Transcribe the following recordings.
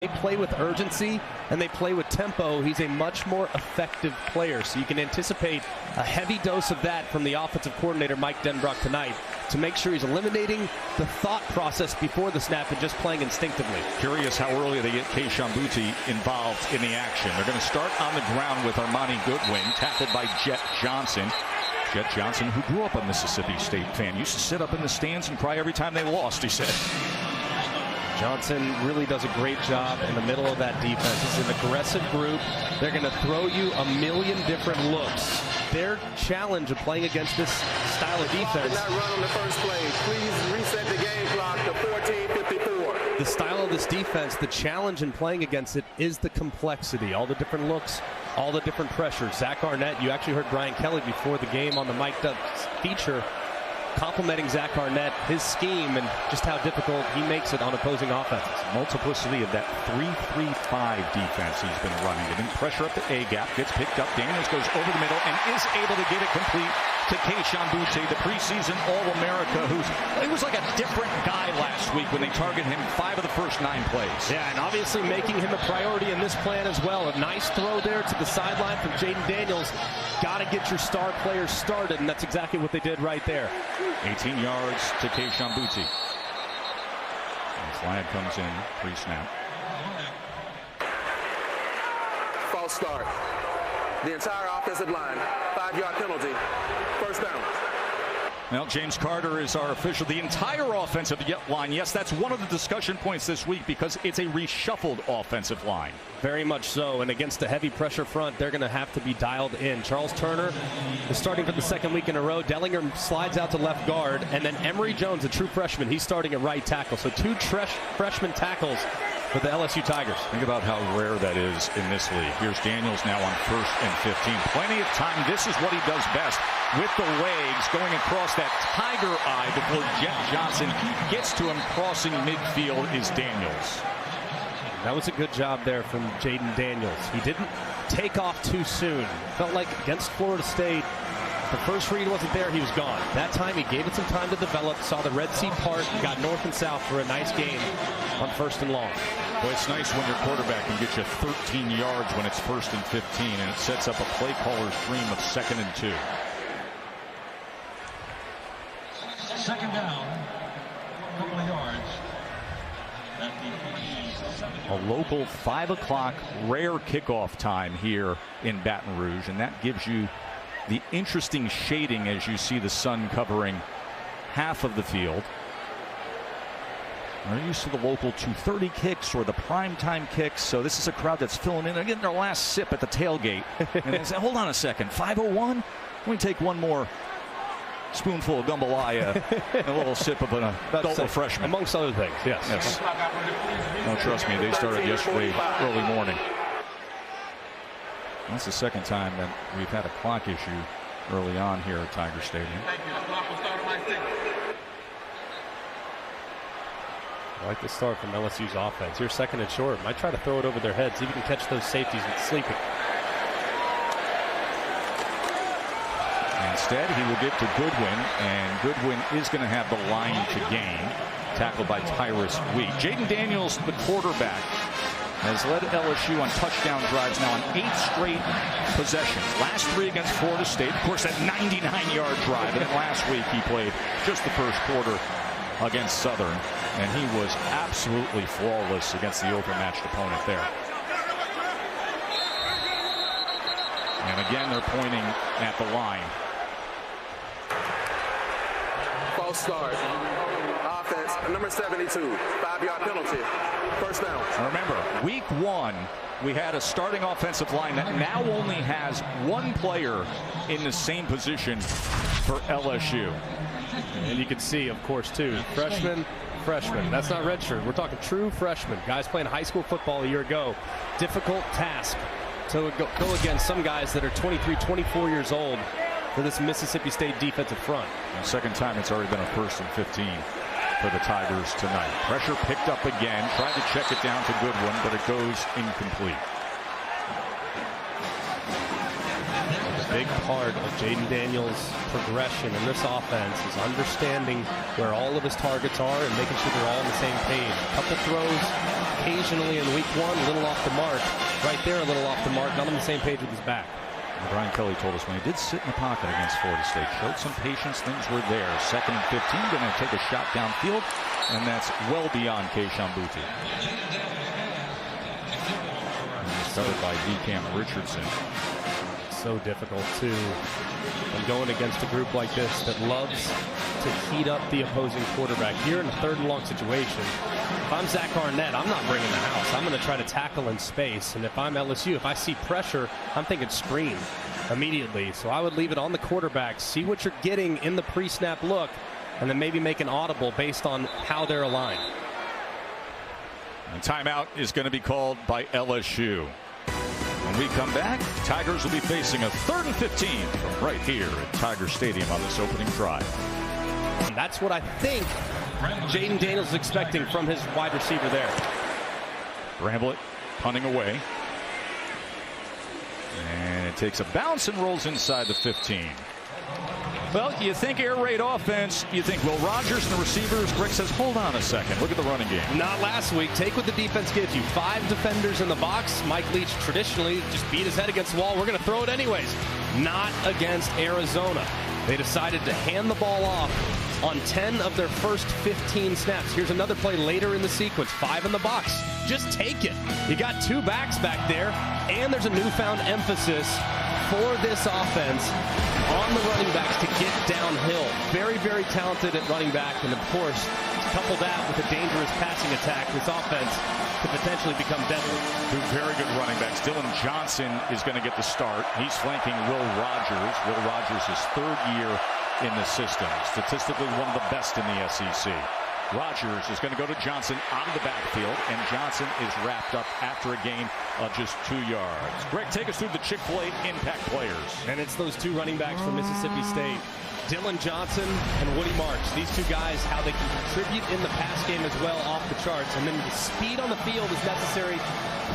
They play with urgency and they play with tempo. He's a much more effective player, so you can anticipate a heavy dose of that from the offensive coordinator Mike Denbrock tonight to make sure he's eliminating the thought process before the snap and just playing instinctively. Curious how early they get Kayshon Boutte involved in the action. They're going to start on the ground with Armani Goodwin, tackled by Jet Johnson. Jet Johnson, who grew up a Mississippi State fan, used to sit up in the stands and cry every time they lost, he said. Johnson really does a great job in the middle of that defense. This is an aggressive group. They're going to throw you a million different looks. Their challenge of playing against this style of defense. Did not run on the first play. Please reset the game clock to 14:54. The style of this defense, the challenge in playing against it is the complexity. All the different looks, all the different pressures. Zach Arnett, you actually heard Brian Kelly before the game on the Mike Duck feature, complimenting Zach Arnett, his scheme, and just how difficult he makes it on opposing offenses. Multiplicity of that 3-3-5 defense he's been running. Getting pressure up the A-gap, gets picked up. Daniels goes over the middle and is able to get it complete to Kayshon Boutte, the preseason All-America, he was like a different guy last week when they targeted him 5 of the first 9 plays. Yeah, and obviously making him a priority in this plan as well. A nice throw there to the sideline from Jaden Daniels. Got to get your star players started, and that's exactly what they did right there. 18 yards to Kayshon Boutte. Flag comes in pre-snap. False start. The entire offensive line. 5-yard penalty. First down. Well, James Carter is our official. The entire offensive line, yes, that's one of the discussion points this week because it's a reshuffled offensive line. Very much so, and against a heavy pressure front, they're going to have to be dialed in. Charles Turner is starting for the second week in a row. Dellinger slides out to left guard, and then Emory Jones, a true freshman, he's starting at right tackle. So 2 freshman tackles for the LSU Tigers. Think about how rare that is in this league. Here's Daniels now on 1st and 15. Plenty of time. This is what he does best. With the legs going across that tiger eye before Jet Johnson gets to him. Crossing midfield is Daniels. That was a good job there from Jaden Daniels. He didn't take off too soon. Felt like against Florida State, the first read wasn't there, he was gone. That time he gave it some time to develop, saw the Red Sea part, and got north and south for a nice game on 1st and long. Boy, it's nice when your quarterback can get you 13 yards when it's 1st and 15, and it sets up a play caller's dream of 2nd and 2. Second down, a couple of yards. A local 5 o'clock rare kickoff time here in Baton Rouge, and that gives you the interesting shading as you see the sun covering half of the field. We're used to the local 2:30 kicks or the primetime kicks, so this is a crowd that's filling in. They're getting their last sip at the tailgate. And they say, hold on a second, 5:01? Let me take one more spoonful of jambalaya and a little sip of an adult refreshment. Amongst other things, yes. No, trust me, they started yesterday early morning. That's the second time that we've had a clock issue early on here at Tiger Stadium. I like the start from LSU's offense. Here's 2nd and short. Might try to throw it over their heads. See if you can catch those safeties and sleeping. Instead, he will get to Goodwin, and Goodwin is going to have the line to gain. Tackled by Tyrus Wheat. Jaden Daniels, the quarterback, has led LSU on touchdown drives now on 8 straight possessions. Last 3 against Florida State. Of course, that 99-yard drive. And then last week he played just the first quarter against Southern. And he was absolutely flawless against the overmatched opponent there. And again, they're pointing at the line. False start. Offense, number 72. 5-yard penalty. First down. Remember, week 1, we had a starting offensive line that now only has 1 player in the same position for LSU. And you can see, of course, too, freshman. That's not redshirt. We're talking true freshmen. Guys playing high school football a year ago. Difficult task to go against some guys that are 23, 24 years old for this Mississippi State defensive front. And second time it's already been a 1st and 15 for the Tigers tonight. Pressure picked up again. Tried to check it down to Goodwin, but it goes incomplete. A big part of Jaden Daniels' progression in this offense is understanding where all of his targets are and making sure they're all on the same page. A couple throws occasionally in week 1, a little off the mark. Right there, a little off the mark, not on the same page with his back. And Brian Kelly told us when he did sit in the pocket against Florida State, showed some patience, things were there. 2nd and 15, going to take a shot downfield, and that's well beyond Keishawn Boutte. Covered by DeCam Richardson. So difficult too when going against a group like this that loves to heat up the opposing quarterback. Here in a 3rd and long situation, if I'm Zach Arnett, I'm not bringing the house. I'm going to try to tackle in space. And if I'm LSU, if I see pressure, I'm thinking screen immediately. So I would leave it on the quarterback, see what you're getting in the pre-snap look, and then maybe make an audible based on how they're aligned. And timeout is going to be called by LSU. When we come back, Tigers will be facing a 3rd and 15 from right here at Tiger Stadium on this opening drive. And that's what I think Jaden Daniels is expecting from his wide receiver there. Bramblett punting away. And it takes a bounce and rolls inside the 15. Well, you think air raid offense, you think Will Rogers and the receivers. Greg says, hold on a second. Look at the running game. Not last week. Take what the defense gives you. 5 defenders in the box. Mike Leach traditionally just beat his head against the wall. We're going to throw it anyways. Not against Arizona. They decided to hand the ball off on 10 of their first 15 snaps. Here's another play later in the sequence. 5 in the box. Just take it. You got 2 backs back there, and there's a newfound emphasis for this offense on the running backs to get downhill. Very, very talented at running back, and of course, couple that with a dangerous passing attack, this offense could potentially become deadly. 2 very good running backs. Dylan Johnson is going to get the start. He's flanking Will Rogers. Will Rogers is 3rd year in the system. Statistically one of the best in the SEC. Rogers is going to go to Johnson out of the backfield, and Johnson is wrapped up after a gain of just 2 yards. Greg, take us through the Chick-fil-A impact players. And it's those 2 running backs from Mississippi State, Dylan Johnson and Woody Marks. These 2 guys, how they can contribute in the pass game as well, off the charts. And then the speed on the field is necessary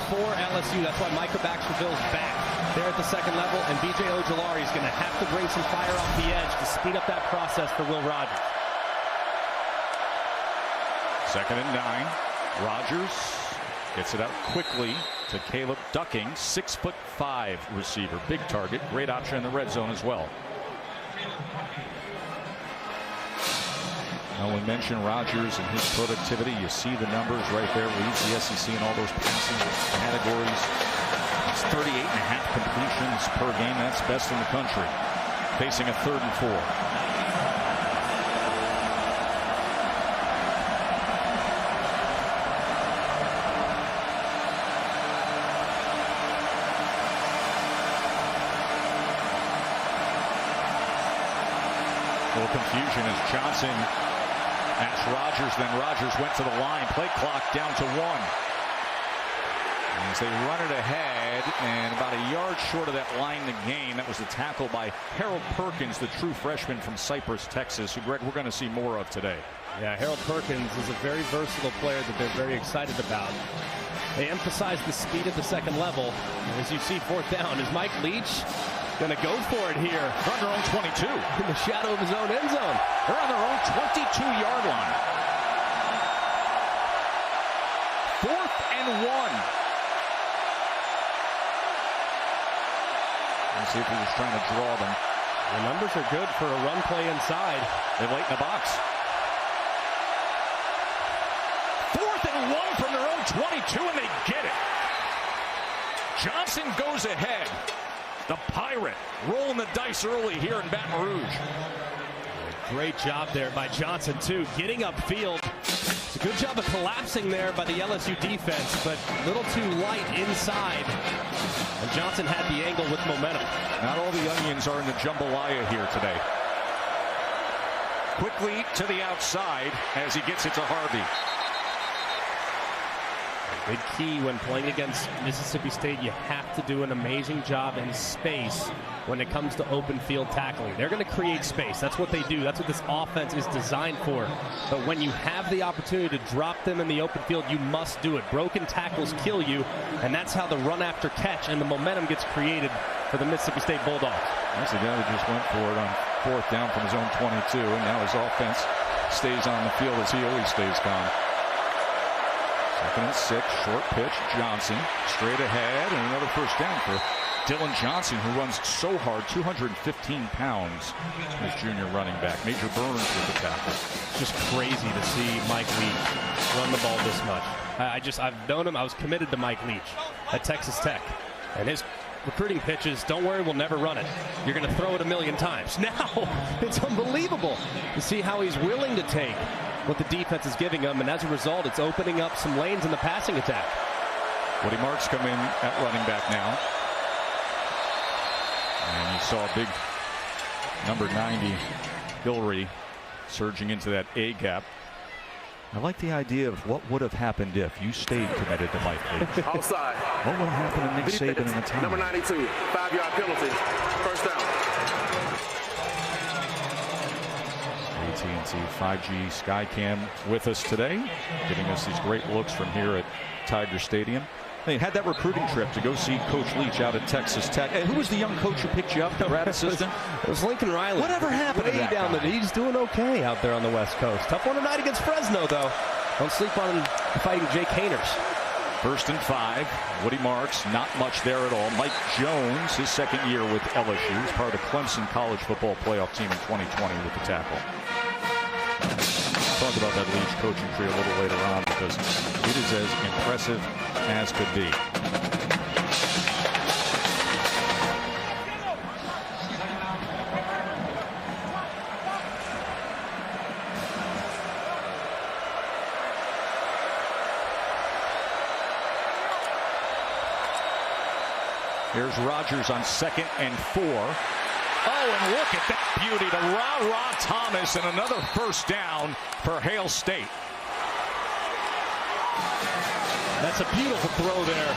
for LSU. That's why Micah Baxterville's back there at the 2nd level, and B.J. Ojolari is going to have to bring some fire off the edge to speed up that process for Will Rogers. 2nd and 9. Rogers gets it out quickly to Caleb Ducking, 6'5" receiver, big target, great option in the red zone as well. Now we mentioned Rogers and his productivity. You see the numbers right there. Leads the SEC in all those passing categories. It's 38.5 completions per game. That's best in the country. Facing a 3rd and 4. Confusion as Johnson asked Rogers, then Rogers went to the line. Play clock down to 1. As they run it ahead, and about a yard short of that line to gain. That was a tackle by Harold Perkins, the true freshman from Cypress, Texas, who, Greg, we're going to see more of today. Yeah, Harold Perkins is a very versatile player that they're very excited about. They emphasize the speed at the 2nd level. And as you see, 4th down, is Mike Leach going to go for it here from their own 22 in the shadow of his own end zone. They're on their own 22-yard line. 4th and 1. Let's see if he's just trying to draw them. The numbers are good for a run play inside. They're late in the box. 4th and 1 from their own 22, and they get it. Johnson goes ahead. The Pirate rolling the dice early here in Baton Rouge. Great job there by Johnson, too, getting upfield. It's a good job of collapsing there by the LSU defense, but a little too light inside. And Johnson had the angle with momentum. Not all the onions are in the jambalaya here today. Quickly to the outside as he gets it to Harvey. Big key when playing against Mississippi State, you have to do an amazing job in space when it comes to open field tackling. They're going to create space. That's what they do. That's what this offense is designed for. But when you have the opportunity to drop them in the open field, you must do it. Broken tackles kill you, and that's how the run after catch and the momentum gets created for the Mississippi State Bulldogs. That's the guy who just went for it on 4th down from his own 22, and now his offense stays on the field as he always stays calm. Second and 6, short pitch, Johnson straight ahead, and another first down for Dylan Johnson, who runs so hard, 215 pounds, his junior running back. Major Burns with the tackle. It's just crazy to see Mike Leach run the ball this much. I've known him. I was committed to Mike Leach at Texas Tech, and his recruiting pitches, don't worry, we'll never run it. You're going to throw it a million times. Now, it's unbelievable to see how he's willing to take what the defense is giving him, and as a result, it's opening up some lanes in the passing attack. Woody Marks come in at running back now. And you saw big number 90, Hillary, surging into that A gap. I like the idea of what would have happened if you stayed committed to Mike Leach. Outside. What would have happened to Nick Saban in the time? Number 92, 5-yard penalty. First down. AT&T 5G Skycam with us today, giving us these great looks from here at Tiger Stadium. They had that recruiting trip to go see Coach Leach out at Texas Tech. And who was the young coach who picked you up, the grad assistant? It was Lincoln Riley. Whatever happened to that down guy? He's doing okay out there on the West Coast. Tough one tonight against Fresno, though. Don't sleep on fighting Jake Hainers. First and 5. Woody Marks, not much there at all. Mike Jones, his second year with LSU, is part of the Clemson College Football Playoff team in 2020 with the tackle. Talk about that Leach coaching tree a little later on because it is as impressive as could be. Here's Rogers on 2nd and 4. Oh, and look at that beauty to Ra Thomas, and another first down for Hail State. That's a beautiful throw there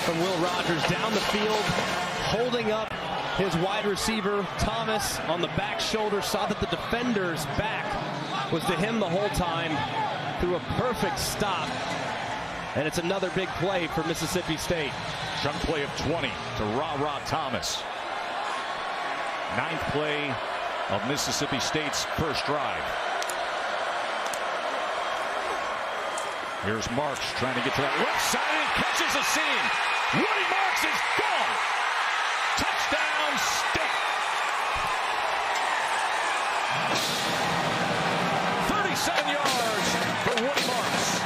from Will Rogers down the field, holding up his wide receiver Thomas on the back shoulder. Saw that the defender's back was to him the whole time, through a perfect stop. And it's another big play for Mississippi State. Chunk play of 20 to Ra Thomas. 9th play of Mississippi State's first drive. Here's Marks trying to get to that left side and catches a seam. Woody Marks is gone. Touchdown State. 37 yards for Woody Marks.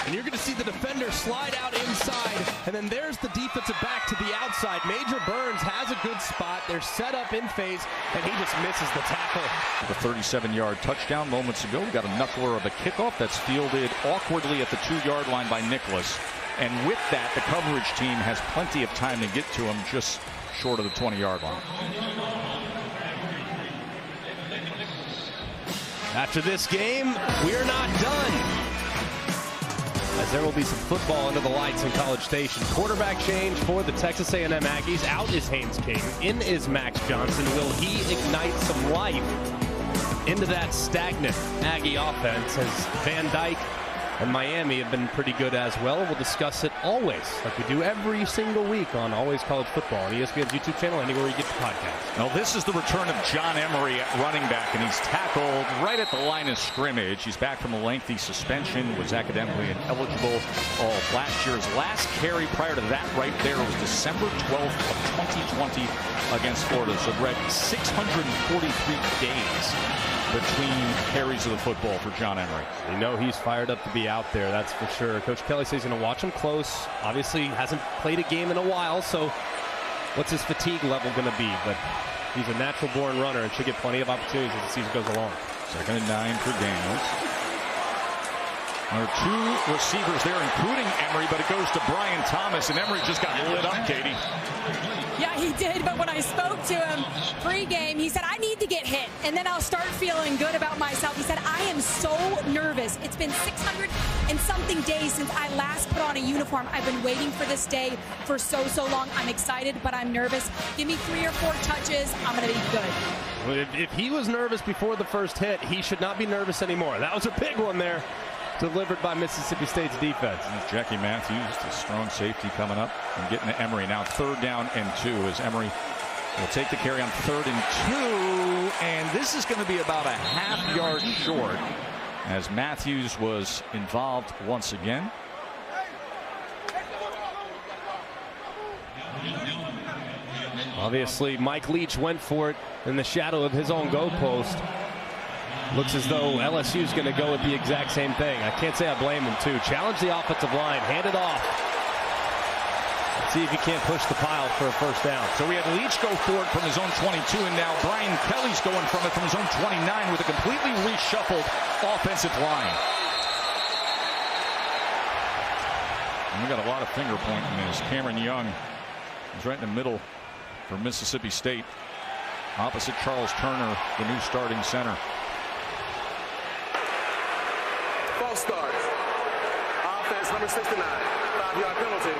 And you're going to see the defender slide out inside, and then there's the defensive back to the outside. Major Burns has a good spot. They're set up in phase, and he just misses the tackle. The 37-yard touchdown moments ago. We got a knuckler of a kickoff that's fielded awkwardly at the 2-yard line by Nicholas. And with that, the coverage team has plenty of time to get to him just short of the 20-yard line. After this game, we're not done, as there will be some football under the lights in College Station. Quarterback change for the Texas A&M Aggies. Out is Haynes King. In is Max Johnson. Will he ignite some life into that stagnant Aggie offense, as Van Dyke and Miami have been pretty good as well? We'll discuss it always, like we do every single week on Always College Football on ESPN's YouTube channel, anywhere you get the podcast. Now this is the return of John Emery at running back, and he's tackled right at the line of scrimmage. He's back from a lengthy suspension, was academically ineligible all last year's last carry prior to that right there was December 12th of 2020 against Florida. So Brett, 643 days between carries of the football for John Emery. You know he's fired up to be out there, that's for sure. Coach Kelly says he's going to watch him close. Obviously hasn't played a game in a while, so what's his fatigue level going to be? But he's a natural born runner and should get plenty of opportunities as the season goes along. 2nd and 9 for Daniels. There are 2 receivers there, including Emery, but it goes to Brian Thomas, and Emery just got lit up, Katie. Yeah, he did, but when I spoke to him pre-game, he said, I need to get hit, and then I'll start feeling good about myself. He said, I am so nervous. It's been 600 and something days since I last put on a uniform. I've been waiting for this day for so long. I'm excited, but I'm nervous. Give me 3 or 4 touches. I'm going to be good. Well, if he was nervous before the first hit, he should not be nervous anymore. That was a big one there, delivered by Mississippi State's defense. Jackie Matthews, the strong safety, coming up and getting to Emery. Now 3rd down and 2 as Emery will take the carry on 3rd and 2, and this is going to be about a half-yard short as Matthews was involved once again. Obviously, Mike Leach went for it in the shadow of his own goalpost. Looks as though LSU is going to go with the exact same thing. I can't say I blame him, too. Challenge the offensive line. Hand it off. Let's see if he can't push the pile for a first down. So we had Leach go for it from his own 22, and now Brian Kelly's going from it from his own 29 with a completely reshuffled offensive line. And we got a lot of finger pointing as Cameron Young is right in the middle for Mississippi State. Opposite Charles Turner, the new starting center. False start. Offense number 69. 5-yard penalty.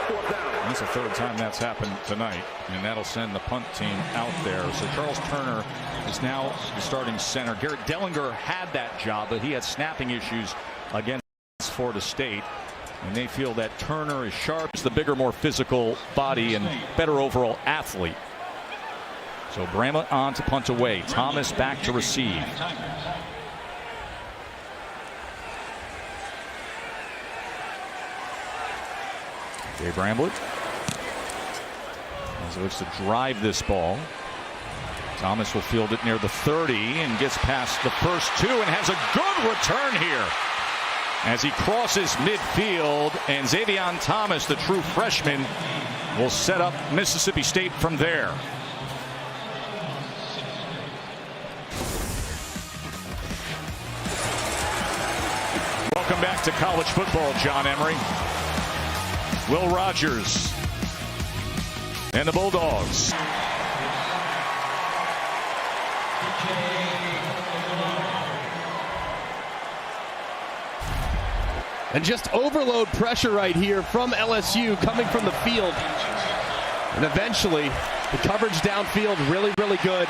4th down. That's the 3rd time that's happened tonight, and that'll send the punt team out there. So Charles Turner is now the starting center. Garrett Dellinger had that job, but he had snapping issues against Florida State. And they feel that Turner is sharp, is the bigger, more physical body and better overall athlete. So Bramlett on to punt away. Thomas back to receive. Jay Bramlett as he looks to drive this ball. Thomas will field it near the 30 and gets past the first 2 and has a good return here as he crosses midfield, and Xavion Thomas, the true freshman, will set up Mississippi State from there. Welcome back to college football, John Emery. Will Rogers and the Bulldogs. And just overload pressure right here from LSU coming from the field. And eventually, the coverage downfield really, really good.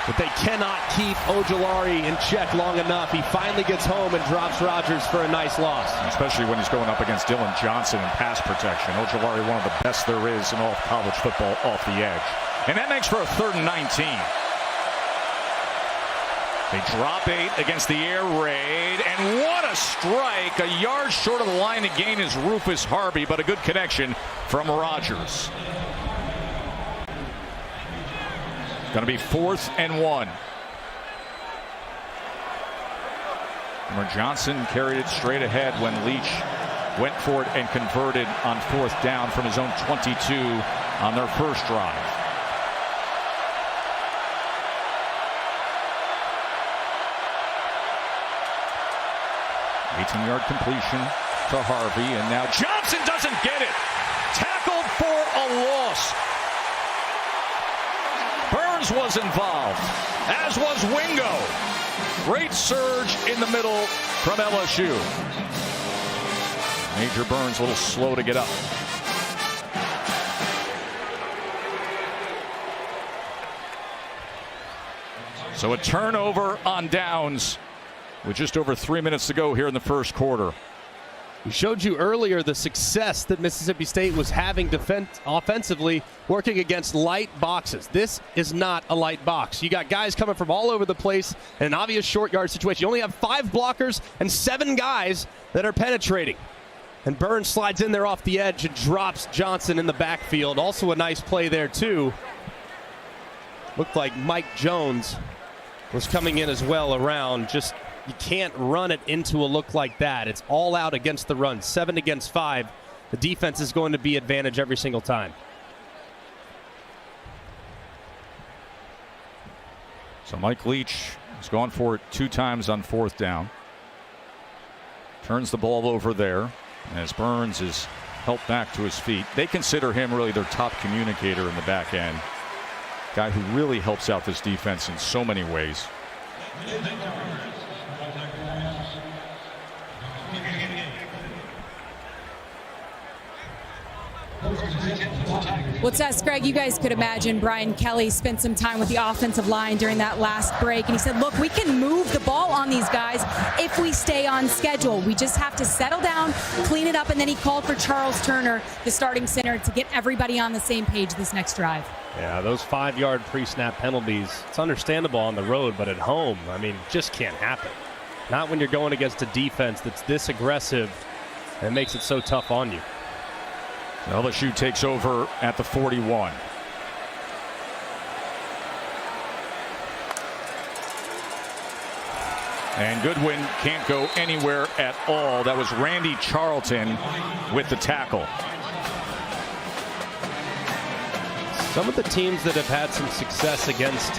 But they cannot keep Ojulari in check long enough. He finally gets home and drops Rogers for a nice loss. Especially when he's going up against Dylan Johnson in pass protection. Ojulari, one of the best there is in all of college football, off the edge. And that makes for a 3rd and 19. They drop 8 against the air raid, and what a strike! A yard short of the line to gain is Rufus Harvey, but a good connection from Rogers. Going to be 4th and 1. Remember, Johnson carried it straight ahead when Leach went for it and converted on 4th down from his own 22 on their first drive. Yard completion to Harvey, and now Johnson doesn't get it. Tackled for a loss. Burns was involved, as was Wingo. Great surge in the middle from LSU. Major Burns a little slow to get up. So a turnover on downs with just over 3 minutes to go here in the first quarter. We showed you earlier the success that Mississippi State was having offensively working against light boxes. This is not a light box. You got guys coming from all over the place in an obvious short yard situation. You only have 5 blockers and 7 guys that are penetrating. And Burns slides in there off the edge and drops Johnson in the backfield. Also a nice play there, too. Looked like Mike Jones was coming in as well around. Just you can't run it into a look like that. It's all out against the run. 7 against 5. The defense is going to be advantage every single time. So Mike Leach has gone for it 2 times on 4th down. Turns the ball over there as Burns is helped back to his feet. They consider him really their top communicator in the back end. Guy who really helps out this defense in so many ways. Tigers Well, Tess, Greg, you guys could imagine Brian Kelly spent some time with the offensive line during that last break, and he said, look, we can move the ball on these guys if we stay on schedule. We just have to settle down, clean it up, and then he called for Charles Turner, the starting center, to get everybody on the same page this next drive. Yeah, those 5-yard pre-snap penalties, it's understandable on the road, but at home, I mean, just can't happen. Not when you're going against a defense that's this aggressive and makes it so tough on you. LSU takes over at the 41. And Goodwin can't go anywhere at all. That was Randy Charlton with the tackle. Some of the teams that have had some success against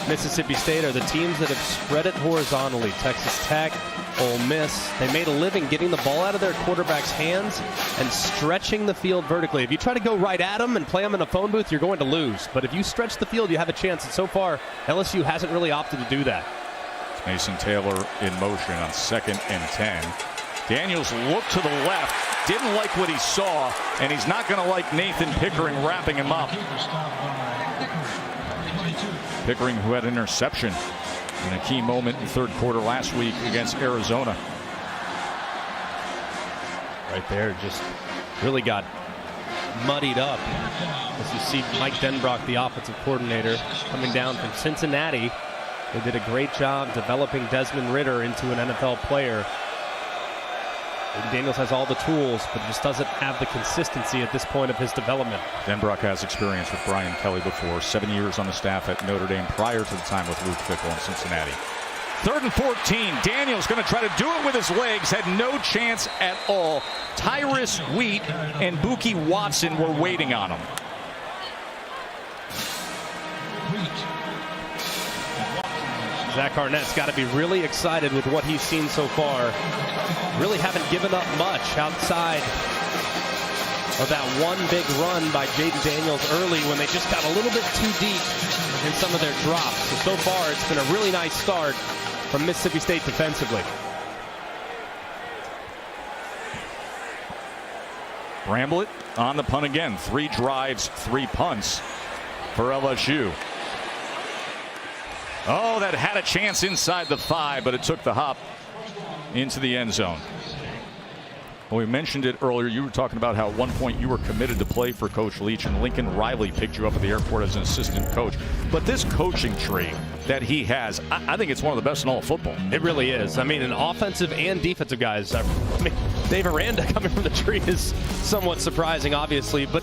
Mississippi State are the teams that have spread it horizontally. Texas Tech, Ole Miss. They made a living getting the ball out of their quarterback's hands and stretching the field vertically. If you try to go right at them and play them in a phone booth, you're going to lose. But if you stretch the field, you have a chance. And so far, LSU hasn't really opted to do that. Mason Taylor in motion on 2nd and 10. Daniels looked to the left, didn't like what he saw, and he's not going to like Nathan Pickering wrapping him up. Pickering, who had an interception in a key moment in the third quarter last week against Arizona. Right there, just really got muddied up. As you see Mike Denbrock, the offensive coordinator, coming down from Cincinnati. They did a great job developing Desmond Ridder into an NFL player. Daniels has all the tools, but just doesn't have the consistency at this point of his development. Denbrock has experience with Brian Kelly before, 7 years on the staff at Notre Dame prior to the time with Luke Fickell in Cincinnati. 3rd and 14. Daniels going to try to do it with his legs, had no chance at all. Tyrus Wheat and Buki Watson were waiting on him. Zach Arnett's got to be really excited with what he's seen so far. Really haven't given up much outside of that one big run by Jaden Daniels early when they just got a little bit too deep in some of their drops. So far, it's been a really nice start from Mississippi State defensively. Bramblett on the punt again. 3 drives, 3 punts for LSU. Oh, that had a chance inside the 5, but it took the hop into the end zone. Well, we mentioned it earlier. You were talking about how at one point you were committed to play for Coach Leach, and Lincoln Riley picked you up at the airport as an assistant coach. But this coaching tree that he has, I think it's one of the best in all of football. It really is. I mean, an offensive and defensive guys. I mean, Dave Aranda coming from the tree is somewhat surprising, obviously, but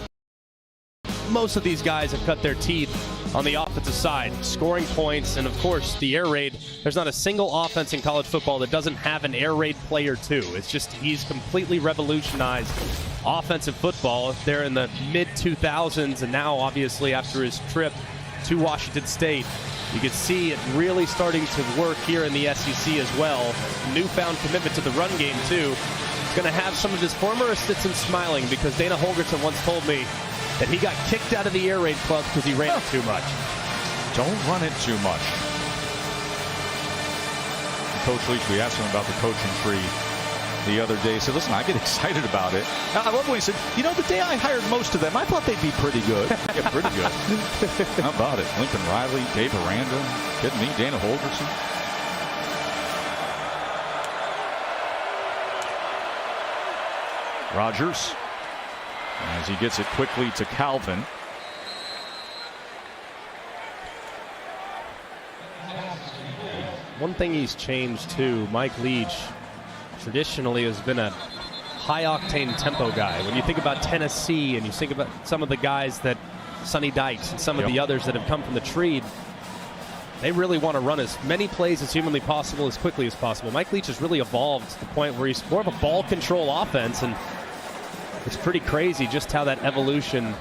most of these guys have cut their teeth on the offensive side, scoring points, and of course the air raid. There's not a single offense in college football that doesn't have an air raid player too. It's just he's completely revolutionized offensive football there in the mid-2000s, and now obviously after his trip to Washington State, you can see it really starting to work here in the SEC as well. Newfound commitment to the run game too. He's going to have some of his former assistants smiling because Dana Holgerson once told me that he got kicked out of the air raid club because he ran it too much. Don't run it too much. Coach Leach, we asked him about the coaching tree the other day. He said, listen, I get excited about it. I love when he said, you know, the day I hired most of them, I thought they'd be pretty good. Yeah, pretty good. How about it? Lincoln Riley, Dave Aranda, kidding me, Dana Holgerson. Rogers, as he gets it quickly to Calvin. One thing he's changed too, Mike Leach traditionally has been a high-octane tempo guy. When you think about Tennessee and you think about some of the guys that Sonny Dykes and some of the others that have come from the tree, they really want to run as many plays as humanly possible as quickly as possible. Mike Leach has really evolved to the point where he's more of a ball control offense, and it's pretty crazy just how that evolution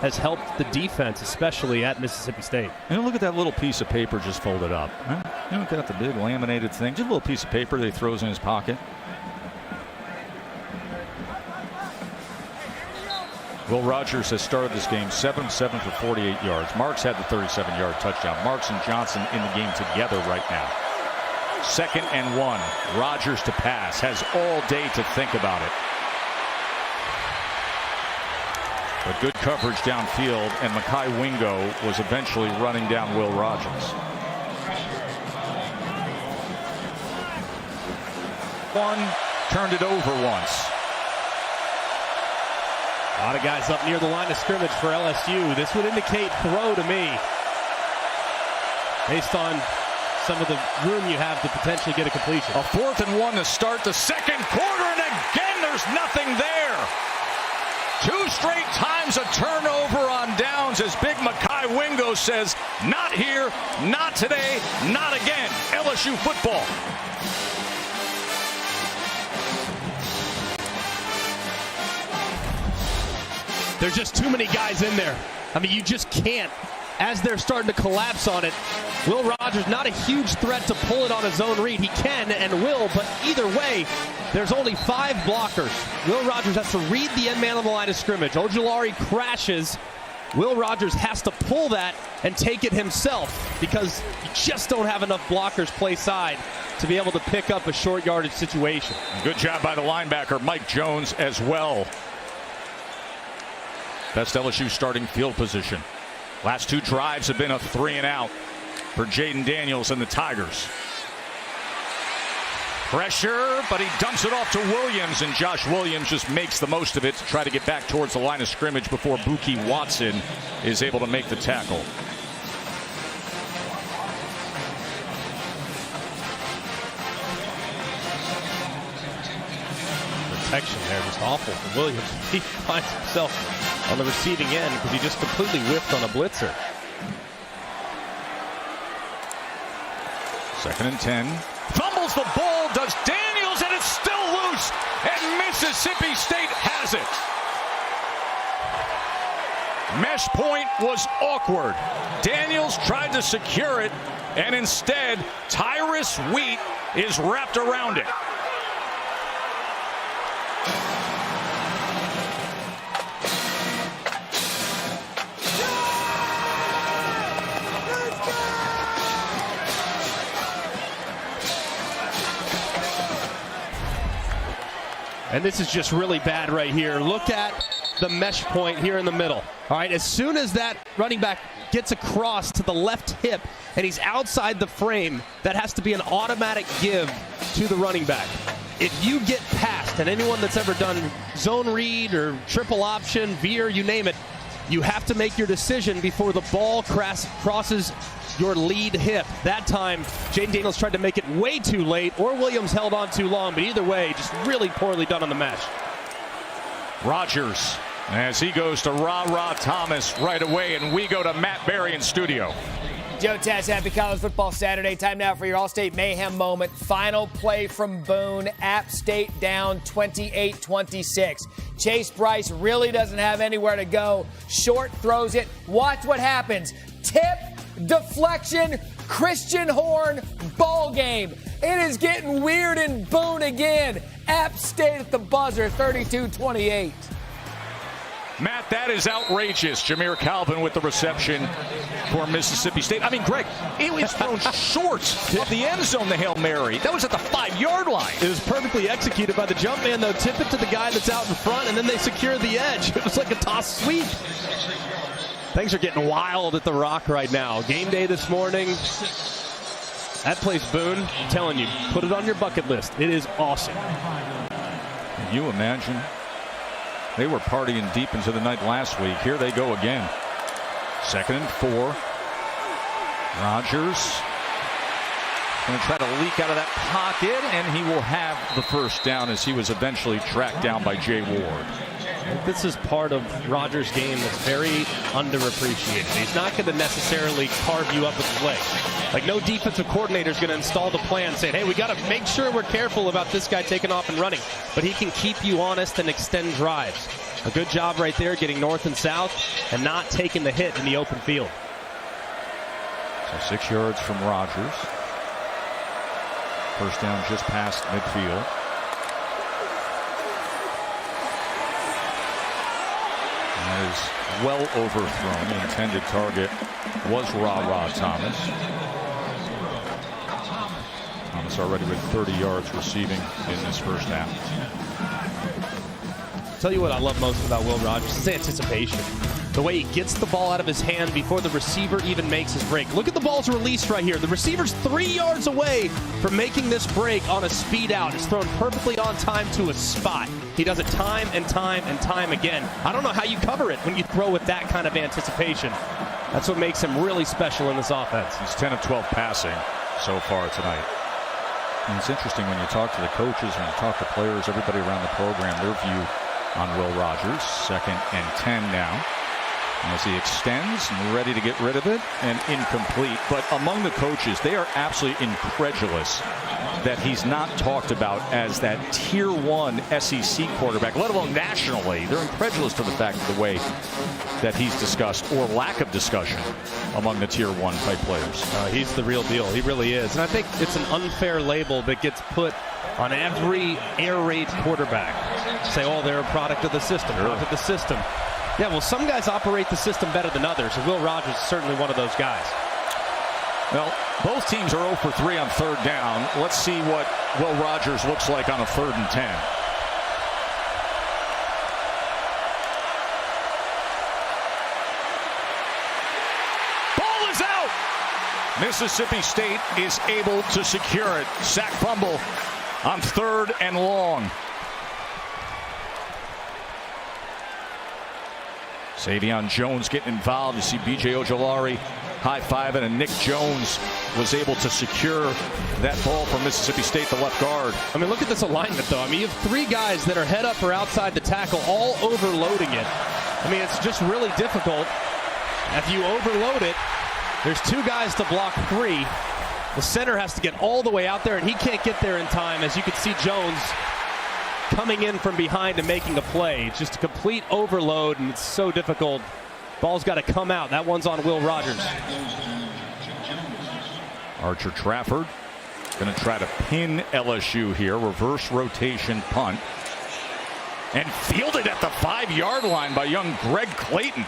has helped the defense, especially at Mississippi State. And look at that little piece of paper just folded up. Huh? You don't got the big laminated thing, just a little piece of paper that he throws in his pocket. Will Rogers has started this game 7 of 7 for 48 yards. Marks had the 37-yard touchdown. Marks and Johnson in the game together right now. 2nd and 1. Rogers to pass. Has all day to think about it. But good coverage downfield, and Mekhi Wingo was eventually running down Will Rogers. One, turned it over once. A lot of guys up near the line of scrimmage for LSU. This would indicate throw to me, based on some of the room you have to potentially get a completion. A 4th and 1 to start the second quarter, and again there's nothing there. 2 straight times a turnover on downs as Big Mekhi Wingo says, not here, not today, not again. LSU football. There's just too many guys in there. I mean, you just can't. As they're starting to collapse on it, Will Rogers, not a huge threat to pull it on his own read. He can and will, but either way, there's only 5 blockers. Will Rogers has to read the end man on the line of scrimmage. Ojulari crashes. Will Rogers has to pull that and take it himself because you just don't have enough blockers play side to be able to pick up a short yardage situation. Good job by the linebacker, Mike Jones, as well. Best LSU starting field position. Last 2 drives have been a 3 and out for Jaden Daniels and the Tigers. Pressure, but he dumps it off to Williams, and Josh Williams just makes the most of it to try to get back towards the line of scrimmage before Buki Watson is able to make the tackle. Protection there, just awful for Williams. He finds himself on the receiving end because he just completely whiffed on a blitzer. 2nd and 10. Fumbles the ball, does Daniels, and it's still loose, and Mississippi State has it. Mesh point was awkward. Daniels tried to secure it, and instead, Tyrus Wheat is wrapped around it. And this is just really bad right here. Look at the mesh point here in the middle. All right, as soon as that running back gets across to the left hip and he's outside the frame, that has to be an automatic give to the running back. If you get past, and anyone that's ever done zone read or triple option, veer, you name it, you have to make your decision before the ball crosses your lead hip. That time, Jaden Daniels tried to make it way too late, or Williams held on too long, but either way, just really poorly done on the mesh. Rogers, as he goes to Ra Thomas right away, and we go to Matt Berry in studio. Joe Tess, happy College Football Saturday. Time now for your All-State Mayhem moment. Final play from Boone. App State down 28-26. Chase Bryce really doesn't have anywhere to go. Short throws it. Watch what happens. Tip, deflection, Christian Horn, ball game. It is getting weird in Boone again. App State at the buzzer, 32-28. Matt, that is outrageous. Jameer Calvin with the reception for Mississippi State. I mean, Greg, it was thrown short of the end zone, the Hail Mary. That was at the 5-yard line. It was perfectly executed by the jump man, though. Tip it to the guy that's out in front, and then they secure the edge. It was like a toss sweep. Things are getting wild at the Rock right now. Game day this morning. That place, Boone, I'm telling you, put it on your bucket list. It is awesome. Can you imagine? They were partying deep into the night last week. Here they go again. 2nd and 4. Rogers going to try to leak out of that pocket, and he will have the first down as he was eventually tracked down by Jay Ward. This is part of Rogers' game that's very underappreciated. He's not going to necessarily carve you up with play. Like, no defensive coordinator is going to install the plan saying, hey, we got to make sure we're careful about this guy taking off and running. But he can keep you honest and extend drives. A good job right there getting north and south and not taking the hit in the open field. So 6 yards from Rogers. First down just past midfield. That is well overthrown. The intended target was Ra Thomas. Thomas already with 30 yards receiving in this first half. Tell you what I love most about Will Rogers is anticipation. The way he gets the ball out of his hand before the receiver even makes his break. Look at the ball's released right here. The receiver's 3 yards away from making this break on a speed out. It's thrown perfectly on time to a spot. He does it time and time and time again. I don't know how you cover it when you throw with that kind of anticipation. That's what makes him really special in this offense. He's 10 of 12 passing so far tonight. And it's interesting when you talk to the coaches, when you talk to players, everybody around the program, their view on Will Rogers. 2nd and 10 now. As he extends and ready to get rid of it, and incomplete. But among the coaches, they are absolutely incredulous that he's not talked about as that Tier 1 SEC quarterback, let alone nationally. They're incredulous to the fact of the way that he's discussed, or lack of discussion, among the Tier 1 type players. He's the real deal. He really is. And I think it's an unfair label that gets put on every air raid quarterback. Say, oh, they're a product of the system, product of the system. Yeah, well, some guys operate the system better than others, and Will Rogers is certainly one of those guys. Well, both teams are 0 for 3 on 3rd down. Let's see what Will Rogers looks like on a 3rd and 10. Ball is out! Mississippi State is able to secure it. Sack fumble on 3rd and long. Savion Jones getting involved. You see B.J. Ojolari high-fiving, and Nick Jones was able to secure that ball from Mississippi State, the left guard. I mean, look at this alignment, though. I mean, you have 3 guys that are head up or outside the tackle, all overloading it. I mean, it's just really difficult. If you overload it, there's 2 guys to block 3. The center has to get all the way out there, and he can't get there in time. As you can see, Jones coming in from behind and making a play. It's just a complete overload, and it's so difficult. Ball's got to come out. That one's on Will Rogers. Archer Trafford going to try to pin LSU here. Reverse rotation punt. And fielded at the 5-yard line by young Greg Clayton.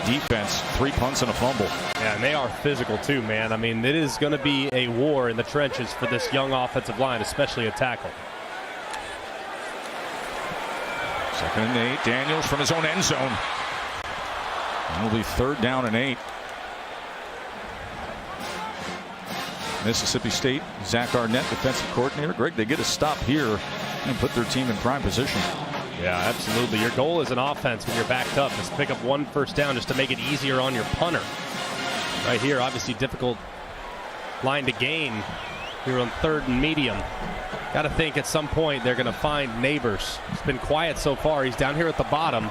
Defense, 3 punts and a fumble. Yeah, and they are physical too, man. I mean, it is going to be a war in the trenches for this young offensive line, especially a tackle. 2nd and 8. Daniels from his own end zone. It'll be 3rd down and 8. Mississippi State, Zach Arnett, defensive coordinator. Greg, they get a stop here and put their team in prime position. Yeah, absolutely. Your goal as an offense when you're backed up is to pick up 1 first down just to make it easier on your punter. Right here, obviously difficult line to gain here on 3rd and medium. Got to think at some point they're going to find Neighbors. It's been quiet so far. He's down here at the bottom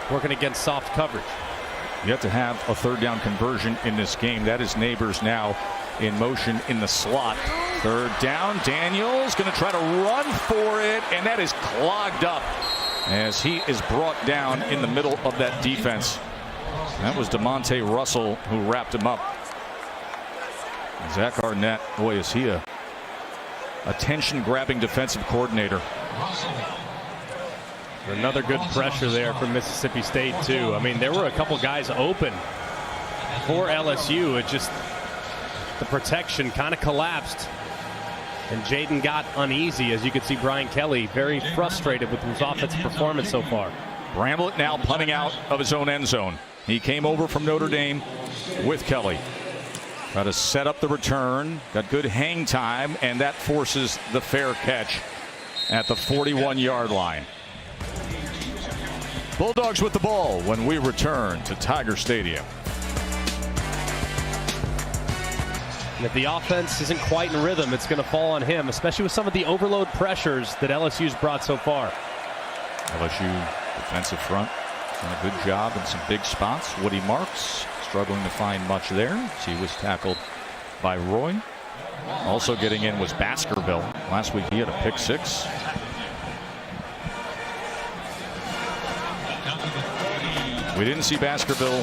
working against soft coverage. You have to have a 3rd down conversion in this game. That is Neighbors now in motion in the slot. 3rd down. Daniels going to try to run for it, and that is clogged up as he is brought down in the middle of that defense. That was DeMonte Russell who wrapped him up. Zach Arnett, boy, is he a attention-grabbing defensive coordinator. Another good pressure there from Mississippi State, too. I mean, there were a couple guys open for LSU. It just, the protection kind of collapsed. And Jaden got uneasy. As you can see, Brian Kelly very frustrated with his offensive performance so far. Bramlett now punting out of his own end zone. He came over from Notre Dame with Kelly. Got to set up the return. Got good hang time, and that forces the fair catch at the 41-yard line. Bulldogs with the ball when we return to Tiger Stadium. And if the offense isn't quite in rhythm, it's going to fall on him, especially with some of the overload pressures that LSU's brought so far. LSU defensive front done a good job in some big spots. Woody Marks struggling to find much there as he was tackled by Roy. Also getting in was Baskerville. Last week he had a pick 6. We didn't see Baskerville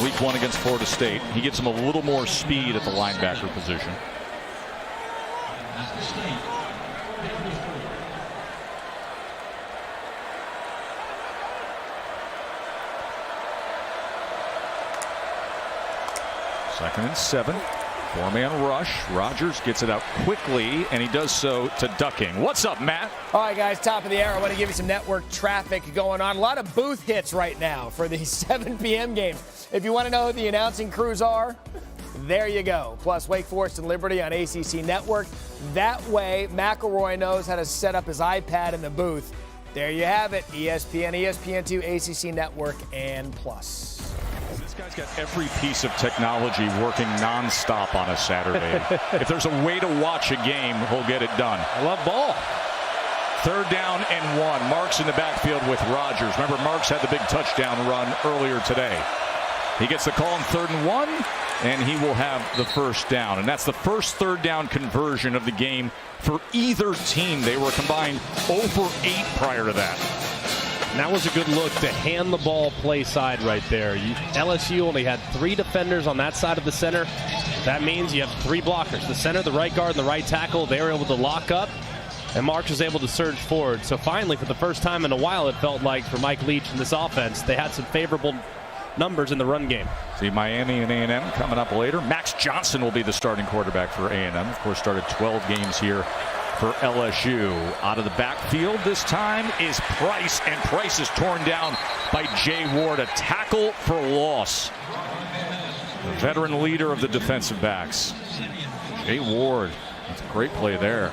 week 1 against Florida State. He gets him a little more speed at the linebacker position. Second and 7. Four-man rush. Rodgers gets it out quickly, and he does so to ducking. What's up, Matt? All right, guys, top of the hour. I want to give you some network traffic going on. A lot of booth hits right now for these 7 p.m. games. If you want to know who the announcing crews are, there you go. Plus, Wake Forest and Liberty on ACC Network. That way, McElroy knows how to set up his iPad in the booth. There you have it. ESPN, ESPN2, ACC Network, and Plus. This guy's got every piece of technology working nonstop on a Saturday. If there's a way to watch a game, he'll get it done. I love ball. 3rd down and 1. Marks in the backfield with Rodgers. Remember, Marks had the big touchdown run earlier today. He gets the call on 3rd and 1, and he will have the first down. And that's the first 3rd down conversion of the game for either team. They were combined 0 for 8 prior to that. And that was a good look to hand the ball play side right there. LSU only had 3 defenders on that side of the center. That means you have 3 blockers. The center, the right guard, and the right tackle. They were able to lock up, and Marks was able to surge forward. So finally, for the first time in a while, it felt like for Mike Leach and this offense, they had some favorable numbers in the run game. See Miami and A&M coming up later. Max Johnson will be the starting quarterback for A&M. Of course, started 12 games here for LSU. Out of the backfield this time is Price, and Price is torn down by Jay Ward. A tackle for loss. The veteran leader of the defensive backs. Jay Ward. That's a great play there.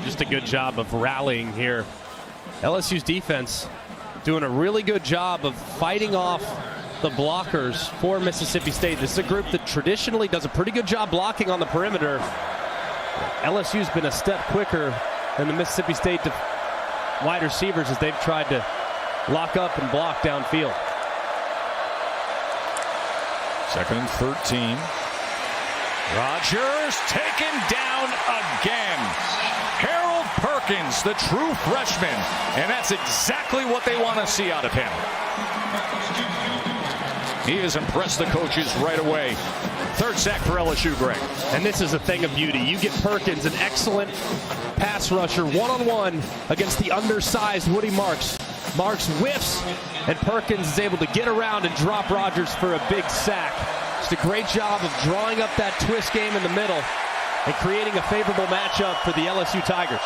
Just a good job of rallying here. LSU's defense doing a really good job of fighting off the blockers for Mississippi State. This is a group that traditionally does a pretty good job blocking on the perimeter. LSU's been a step quicker than the Mississippi State wide receivers as they've tried to lock up and block downfield. 2nd and 13. Rodgers taken down again. Harold Perkins, the true freshman, and that's exactly what they want to see out of him. He has impressed the coaches right away. 3rd sack for LSU, Greg. And this is a thing of beauty. You get Perkins, an excellent pass rusher, one-on-one against the undersized Woody Marks. Marks whiffs, and Perkins is able to get around and drop Rodgers for a big sack. Just a great job of drawing up that twist game in the middle and creating a favorable matchup for the LSU Tigers.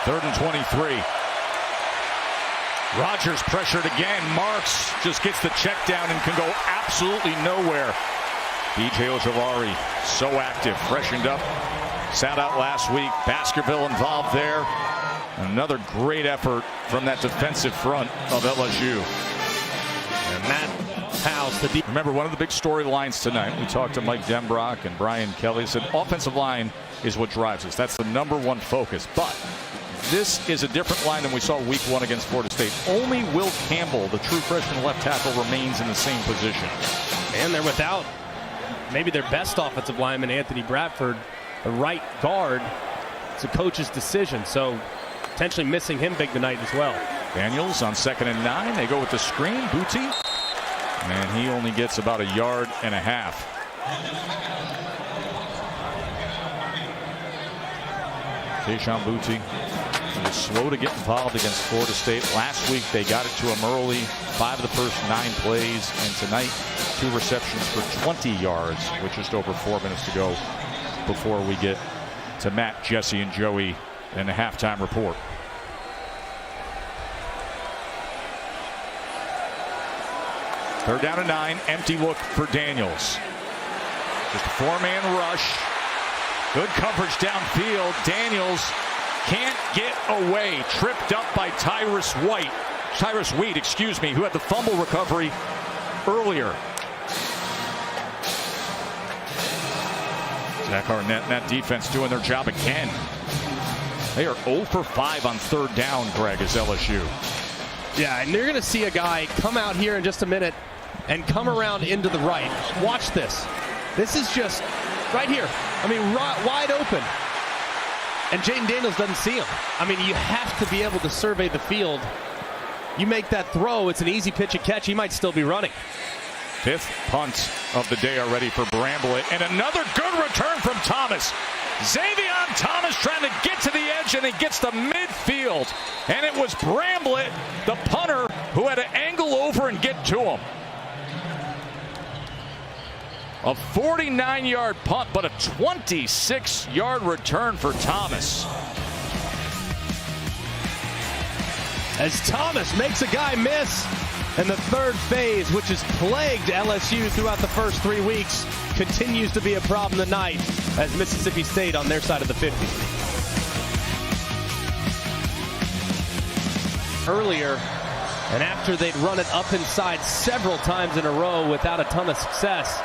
Third and 23. Rodgers pressured again. Marks just gets the check down and can go absolutely nowhere. B.J. Ojolari, so active, freshened up, sat out last week. Baskerville involved there. Another great effort from that defensive front of LSU. And Matt House, the remember, one of the big storylines tonight, we talked to Mike Denbrock and Brian Kelly, said offensive line is what drives us. That's the #1 focus. But this is a different line than we saw week 1 against Florida State. Only Will Campbell, the true freshman left tackle, remains in the same position. And they're without maybe their best offensive lineman, Anthony Bradford, the right guard. It's a coach's decision, so potentially missing him big tonight as well. Daniels on 2nd and 9. They go with the screen. Booty. And he only gets about 1.5 yards. Tayshaun Booty was slow to get involved against Florida State. Last week they got it to him early. 5 of the first 9 plays. And tonight 2 receptions for 20 yards with just over 4 minutes to go before we get to Matt, Jesse, and Joey in the halftime report. Third down and 9. Empty look for Daniels. Just a 4-man rush. Good coverage downfield. Daniels can't get away. Tripped up by Tyrus Wheat, who had the fumble recovery earlier. Zach Arnett and that defense doing their job again. They are 0 for 5 on 3rd down, Greg, as LSU. Yeah, and you're going to see a guy come out here in just a minute and come around into the right. Watch this. This is just right here. I mean, wide open. And Jaden Daniels doesn't see him. I mean, you have to be able to survey the field. You make that throw, it's an easy pitch and catch. He might still be running. Fifth punt of the day already for Bramblett. And another good return from Thomas. Xavion Thomas trying to get to the edge, and he gets to midfield. And it was Bramblett, the punter, who had to angle over and get to him. A 49-yard punt, but a 26-yard return for Thomas. As Thomas makes a guy miss, and the third phase, which has plagued LSU throughout the first 3 weeks, continues to be a problem tonight as Mississippi State on their side of the 50. Earlier, and after they'd run it up inside several times in a row without a ton of success,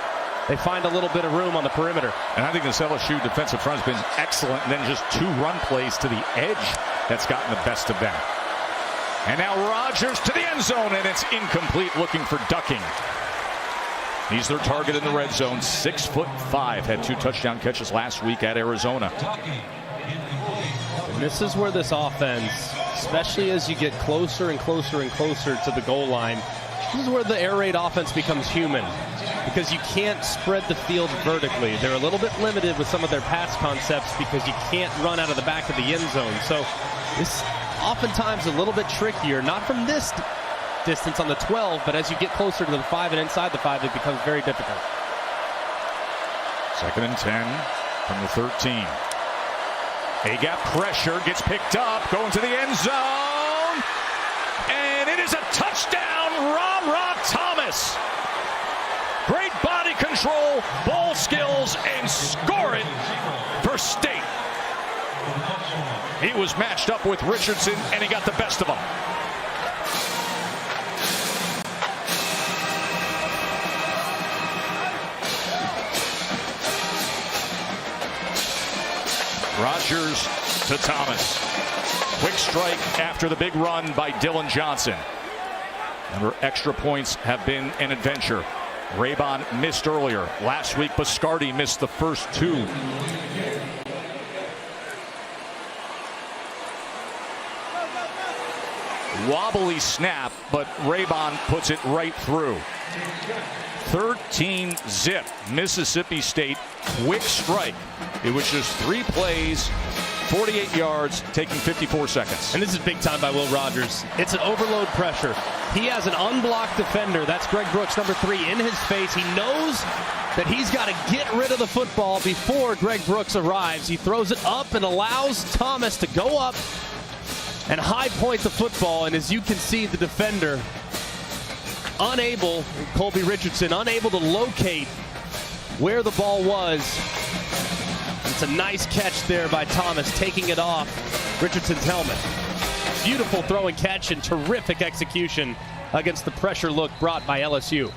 they find a little bit of room on the perimeter. And I think this LSU defensive front has been excellent, and then just 2 run plays to the edge that's gotten the best of them. And now Rogers to the end zone, and it's incomplete, looking for ducking. He's their target in the red zone, 6'5", had 2 touchdown catches last week at Arizona. And this is where this offense, especially as you get closer and closer and closer to the goal line, this is where the air raid offense becomes human, because you can't spread the field vertically. They're a little bit limited with some of their pass concepts because you can't run out of the back of the end zone. So this oftentimes a little bit trickier, not from this distance on the 12, but as you get closer to the 5 and inside the 5, it becomes very difficult. 2nd and 10 from the 13. A-gap pressure, gets picked up, going to the end zone, and it is a touchdown, Ra Thomas. Great body control, ball skills, and score it for State. He was matched up with Richardson, and he got the best of him. Rogers to Thomas. Quick strike after the big run by Dylan Johnson. Remember, extra points have been an adventure. Raybon missed earlier. Last week, Biscardi missed the first 2. Wobbly snap, but Raybon puts it right through. 13-zip, Mississippi State, quick strike. It was just 3 plays, 48 yards, taking 54 seconds. And this is big time by Will Rogers. It's an overload pressure. He has an unblocked defender. That's Greg Brooks, number 3, in his face. He knows that he's got to get rid of the football before Greg Brooks arrives. He throws it up and allows Thomas to go up and high point the football. And as you can see, the defender unable, Colby Richardson, unable to locate where the ball was. It's a nice catch there by Thomas, taking it off Richardson's helmet. Beautiful throw and catch and terrific execution against the pressure look brought by LSU.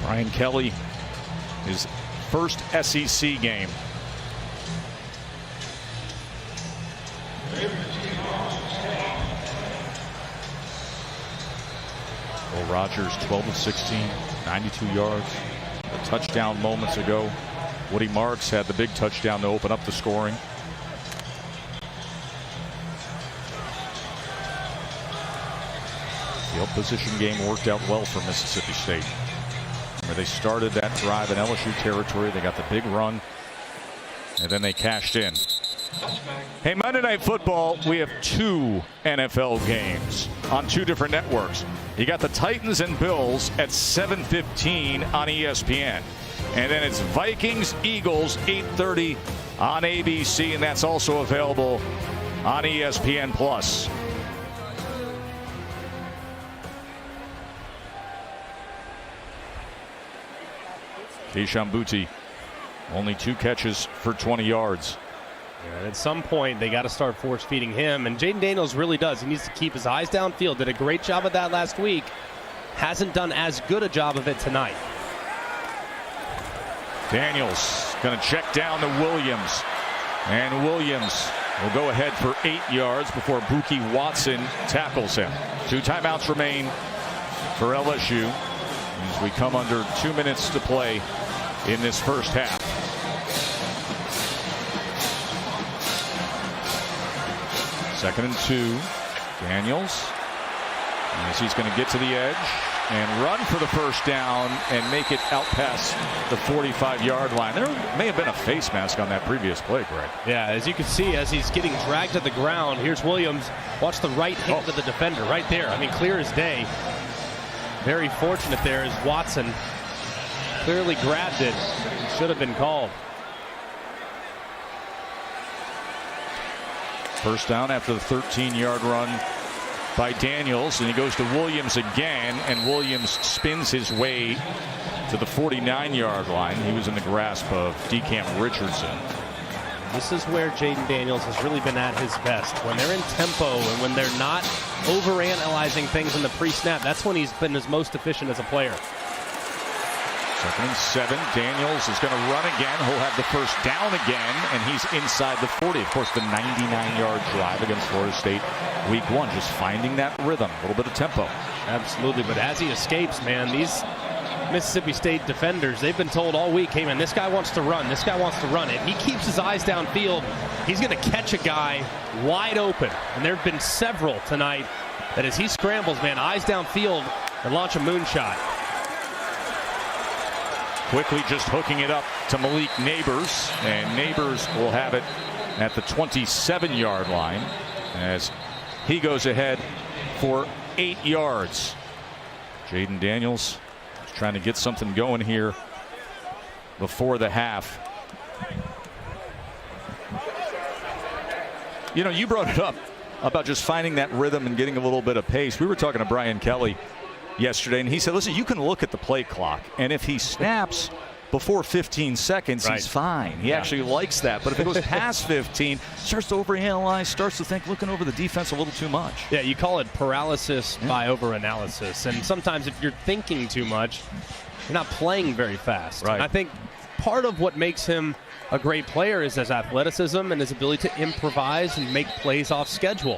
Brian Kelly, his first SEC game. Will Rogers, 12 of 16, 92 yards. A touchdown moments ago. Woody Marks had the big touchdown to open up the scoring. Field position game worked out well for Mississippi State. Where they started that drive in LSU territory. They got the big run, and then they cashed in. Hey, Monday Night Football, we have 2 NFL games on 2 different networks. You got the Titans and Bills at 7:15 on ESPN. And then it's Vikings, Eagles, 8:30 on ABC, and that's also available on ESPN+. Keishawn Boutte, only 2 catches for 20 yards. And at some point, they got to start force feeding him. And Jaden Daniels really does. He needs to keep his eyes downfield. Did a great job of that last week. Hasn't done as good a job of it tonight. Daniels going to check down to Williams. And Williams will go ahead for 8 yards before Buki Watson tackles him. 2 timeouts remain for LSU as we come under 2 minutes to play in this first half. Second and 2. Daniels, as he's going to get to the edge and run for the first down and make it out past the 45-yard line. There may have been a face mask on that previous play, Greg. Yeah, as you can see, as he's getting dragged to the ground, here's Williams. Watch the right hand of the defender right there. I mean, clear as day. Very fortunate there as Watson clearly grabbed it. Should have been called. First down after the 13-yard run by Daniels, and he goes to Williams again, and Williams spins his way to the 49-yard line. He was in the grasp of DeCam Richardson. This is where Jaden Daniels has really been at his best. When they're in tempo and when they're not overanalyzing things in the pre-snap, that's when he's been his most efficient as a player. Second and 7. Daniels is going to run again. He'll have the first down again, and he's inside the 40. Of course, the 99-yard drive against Florida State week 1, just finding that rhythm, a little bit of tempo. Absolutely, but as he escapes, man, these Mississippi State defenders, they've been told all week, hey, man, this guy wants to run. This guy wants to run it. He keeps his eyes downfield. He's going to catch a guy wide open, and there have been several tonight that as he scrambles, man, eyes downfield and launch a moonshot. Quickly just hooking it up to Malik Neighbors, and Neighbors will have it at the 27-yard line as he goes ahead for 8 yards. Jaden Daniels is trying to get something going here before the half. You know, you brought it up about just finding that rhythm and getting a little bit of pace. We were talking to Brian Kelly yesterday, and he said, listen, you can look at the play clock, and if he snaps before 15 seconds, he's fine. He actually likes that. But if it goes past 15, starts to overanalyze, starts to think, looking over the defense a little too much. Yeah, you call it paralysis by overanalysis. And sometimes if you're thinking too much, you're not playing very fast. Right. And I think part of what makes him a great player is his athleticism and his ability to improvise and make plays off schedule.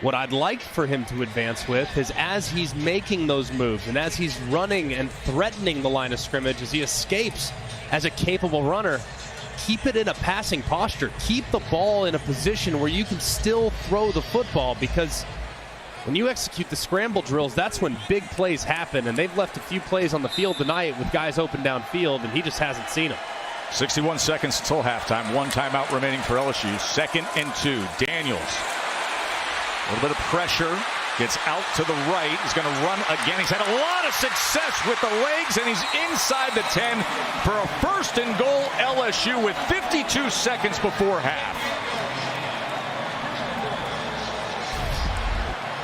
What I'd like for him to advance with is as he's making those moves and as he's running and threatening the line of scrimmage, as he escapes as a capable runner, keep it in a passing posture. Keep the ball in a position where you can still throw the football, because when you execute the scramble drills, that's when big plays happen, and they've left a few plays on the field tonight with guys open downfield, and he just hasn't seen them. 61 seconds until halftime. 1 timeout remaining for LSU. Second and 2. Daniels. A little bit of pressure, gets out to the right. He's going to run again. He's had a lot of success with the legs, and he's inside the 10 for a first and goal LSU with 52 seconds before half.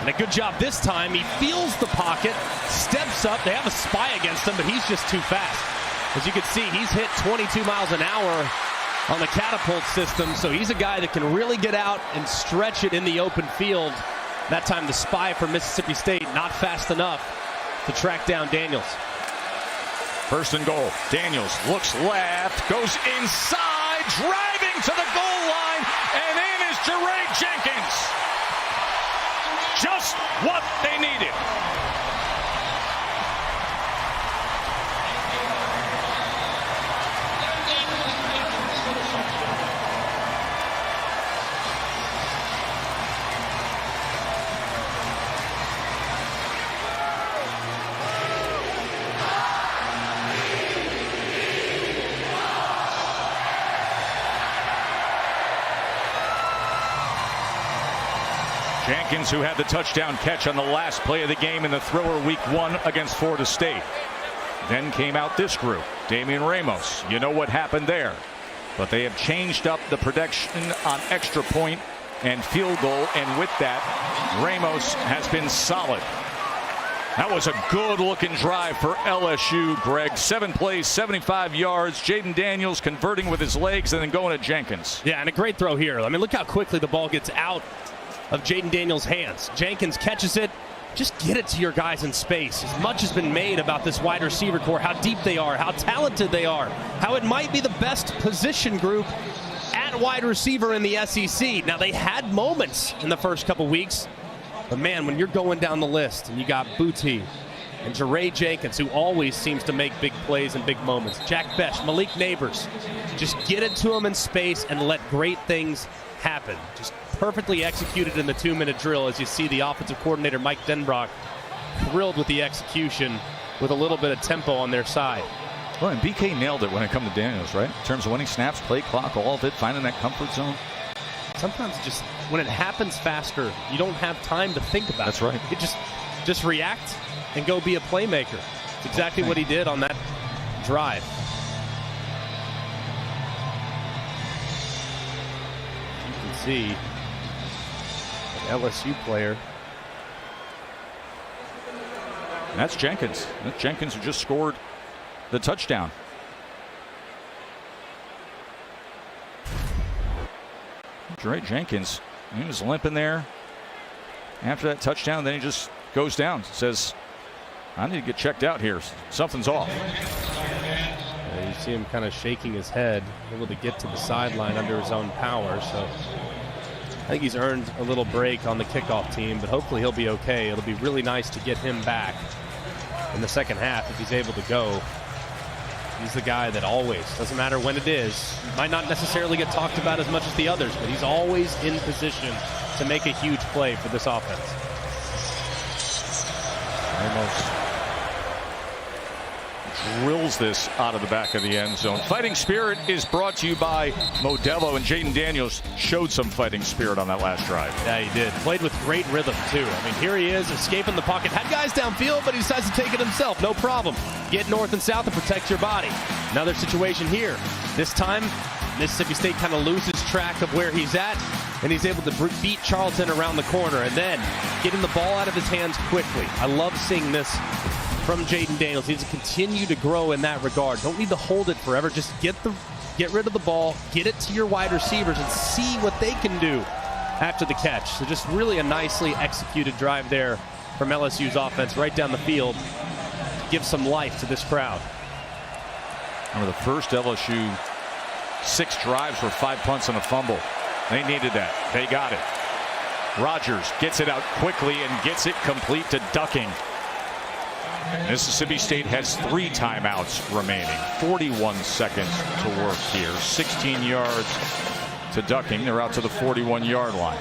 And a good job this time. He feels the pocket, steps up. They have a spy against him, but he's just too fast. As you can see, he's hit 22 miles an hour on the catapult system, so he's a guy that can really get out and stretch it in the open field. That time the spy for Mississippi State not fast enough to track down Daniels. First and goal. Daniels looks left, goes inside, driving to the goal line, and in is Jeray Jenkins. Just what they needed. Jenkins, who had the touchdown catch on the last play of the game in the thriller week 1 against Florida State. Then came out this group. Damian Ramos, you know what happened there. But they have changed up the production on extra point and field goal, and with that, Ramos has been solid. That was a good-looking drive for LSU, Greg. 7 plays, 75 yards. Jaden Daniels converting with his legs and then going to Jenkins. Yeah, and a great throw here. I mean, look how quickly the ball gets out of Jaden Daniels' hands. Jenkins catches it. Just get it to your guys in space. As much has been made about this wide receiver core, how deep they are, how talented they are, how it might be the best position group at wide receiver in the SEC. Now, they had moments in the first couple weeks, but man, when you're going down the list and you got Booty, and Jeray Jenkins, who always seems to make big plays and big moments. Jack Besh, Malik Neighbors. Just get it to them in space and let great things happen. Just perfectly executed in the 2-minute drill, as you see the offensive coordinator Mike Denbrock thrilled with the execution with a little bit of tempo on their side. Well, and BK nailed it when it comes to Daniels, right? In terms of winning snaps, play clock, all of it, finding that comfort zone. Sometimes just when it happens faster, you don't have time to think about it. That's right. You just react and go be a playmaker. It's exactly what he did on that drive. You can see an LSU player. And that's Jenkins. That's Jenkins who just scored the touchdown. Jeray Jenkins, he was limping there after that touchdown. Then he just goes down, says, I need to get checked out here. Something's off. You see him kind of shaking his head, able to get to the sideline under his own power. So I think he's earned a little break on the kickoff team, but hopefully he'll be okay. It'll be really nice to get him back in the second half if he's able to go. He's the guy that always, doesn't matter when it is, might not necessarily get talked about as much as the others, but he's always in position to make a huge play for this offense. Almost drills this out of the back of the end zone. Fighting Spirit is brought to you by Modelo, and Jaden Daniels showed some fighting spirit on that last drive. Yeah, he did. Played with great rhythm, too. I mean, here he is, escaping the pocket. Had guys downfield, but he decides to take it himself. No problem. Get north and south and protect your body. Another situation here. This time, Mississippi State kind of loses track of where he's at, and he's able to beat Charlton around the corner and then getting the ball out of his hands quickly. I love seeing this from Jaden Daniels. He needs to continue to grow in that regard. Don't need to hold it forever. Just get rid of the ball, get it to your wide receivers, and see what they can do after the catch. So just really a nicely executed drive there from LSU's offense right down the field to give some life to this crowd. Remember, the first LSU 6 drives were 5 punts and a fumble. They needed that. They got it. Rogers gets it out quickly and gets it complete to Ducking. Mississippi State has 3 timeouts remaining. 41 seconds to work here. 16 yards to Ducking. They're out to the 41-yard line.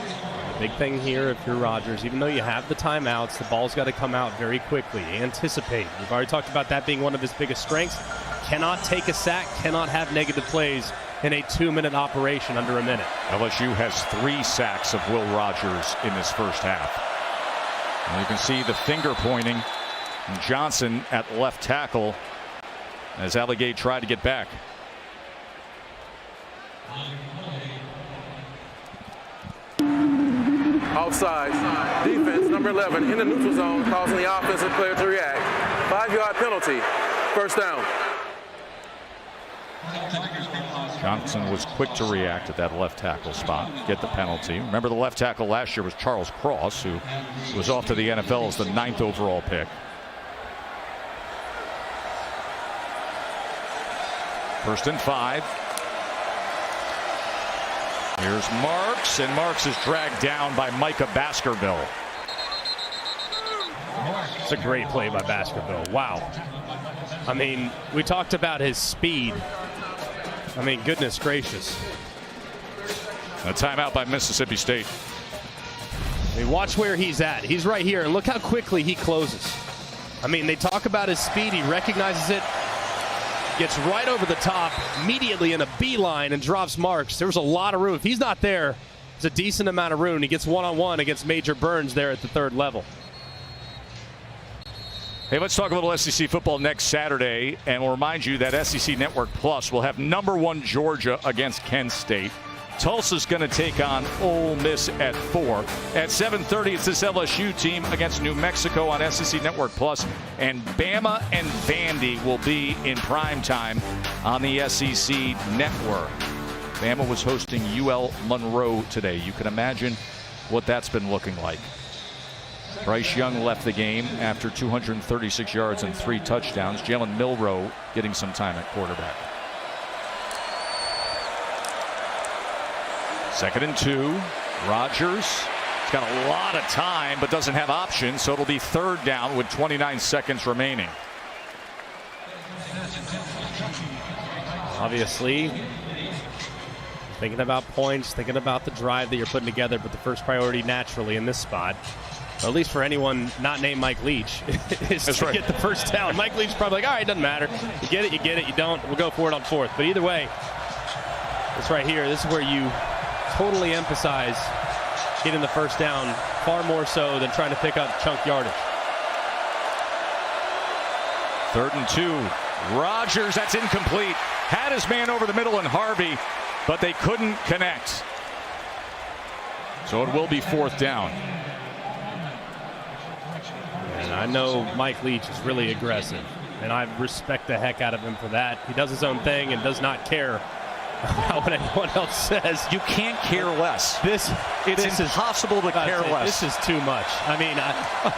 Big thing here if you're Rogers, even though you have the timeouts, the ball's got to come out very quickly. Anticipate. We've already talked about that being one of his biggest strengths. Cannot take a sack, cannot have negative plays in a 2-minute operation under a minute. LSU has 3 sacks of Will Rogers in this first half. And you can see the finger pointing. And Johnson at left tackle as Allegate tried to get back. Offside. Defense, number 11, in the neutral zone, causing the offensive player to react. 5-yard penalty. First down. Johnson was quick to react at that left tackle spot, get the penalty. Remember, the left tackle last year was Charles Cross, who was off to the NFL as the 9th overall pick. First and 5. Here's Marks, and Marks is dragged down by Micah Baskerville. It's a great play by Baskerville. Wow. I mean, we talked about his speed. I mean, goodness gracious. A timeout by Mississippi State. I mean, watch where he's at. He's right here, and look how quickly he closes. I mean, they talk about his speed. He recognizes it. Gets right over the top immediately in a beeline and drops Marks. There was a lot of room. If he's not there, there's a decent amount of room. He gets one-on-one against Major Burns there at the 3rd level. Hey, let's talk a little SEC football next Saturday, and we'll remind you that SEC Network Plus will have #1 Georgia against Kent State. Tulsa's going to take on Ole Miss at 4. At 7:30, it's this LSU team against New Mexico on SEC Network Plus, and Bama and Vandy will be in prime time on the SEC Network. Bama was hosting UL Monroe today. You can imagine what that's been looking like. Bryce Young left the game after 236 yards and 3 touchdowns. Jalen Milroe getting some time at quarterback. 2nd and 2. Rogers got a lot of time, but doesn't have options, so it'll be 3rd down with 29 seconds remaining. Obviously, thinking about points, thinking about the drive that you're putting together, but the first priority naturally in this spot, or at least for anyone not named Mike Leach, is to get the first down. Mike Leach's probably like, all right, doesn't matter. You get it, you don't. We'll go for it on 4th. But either way, this right here, this is where you totally emphasize getting the first down far more so than trying to pick up chunk yardage. 3rd and 2. Rodgers, that's incomplete. Had his man over the middle in Harvey, but they couldn't connect. So it will be 4th down. And I know Mike Leach is really aggressive, and I respect the heck out of him for that. He does his own thing and does not care about what anyone else says. You can't care less. It's impossible to care less. This is too much. I mean,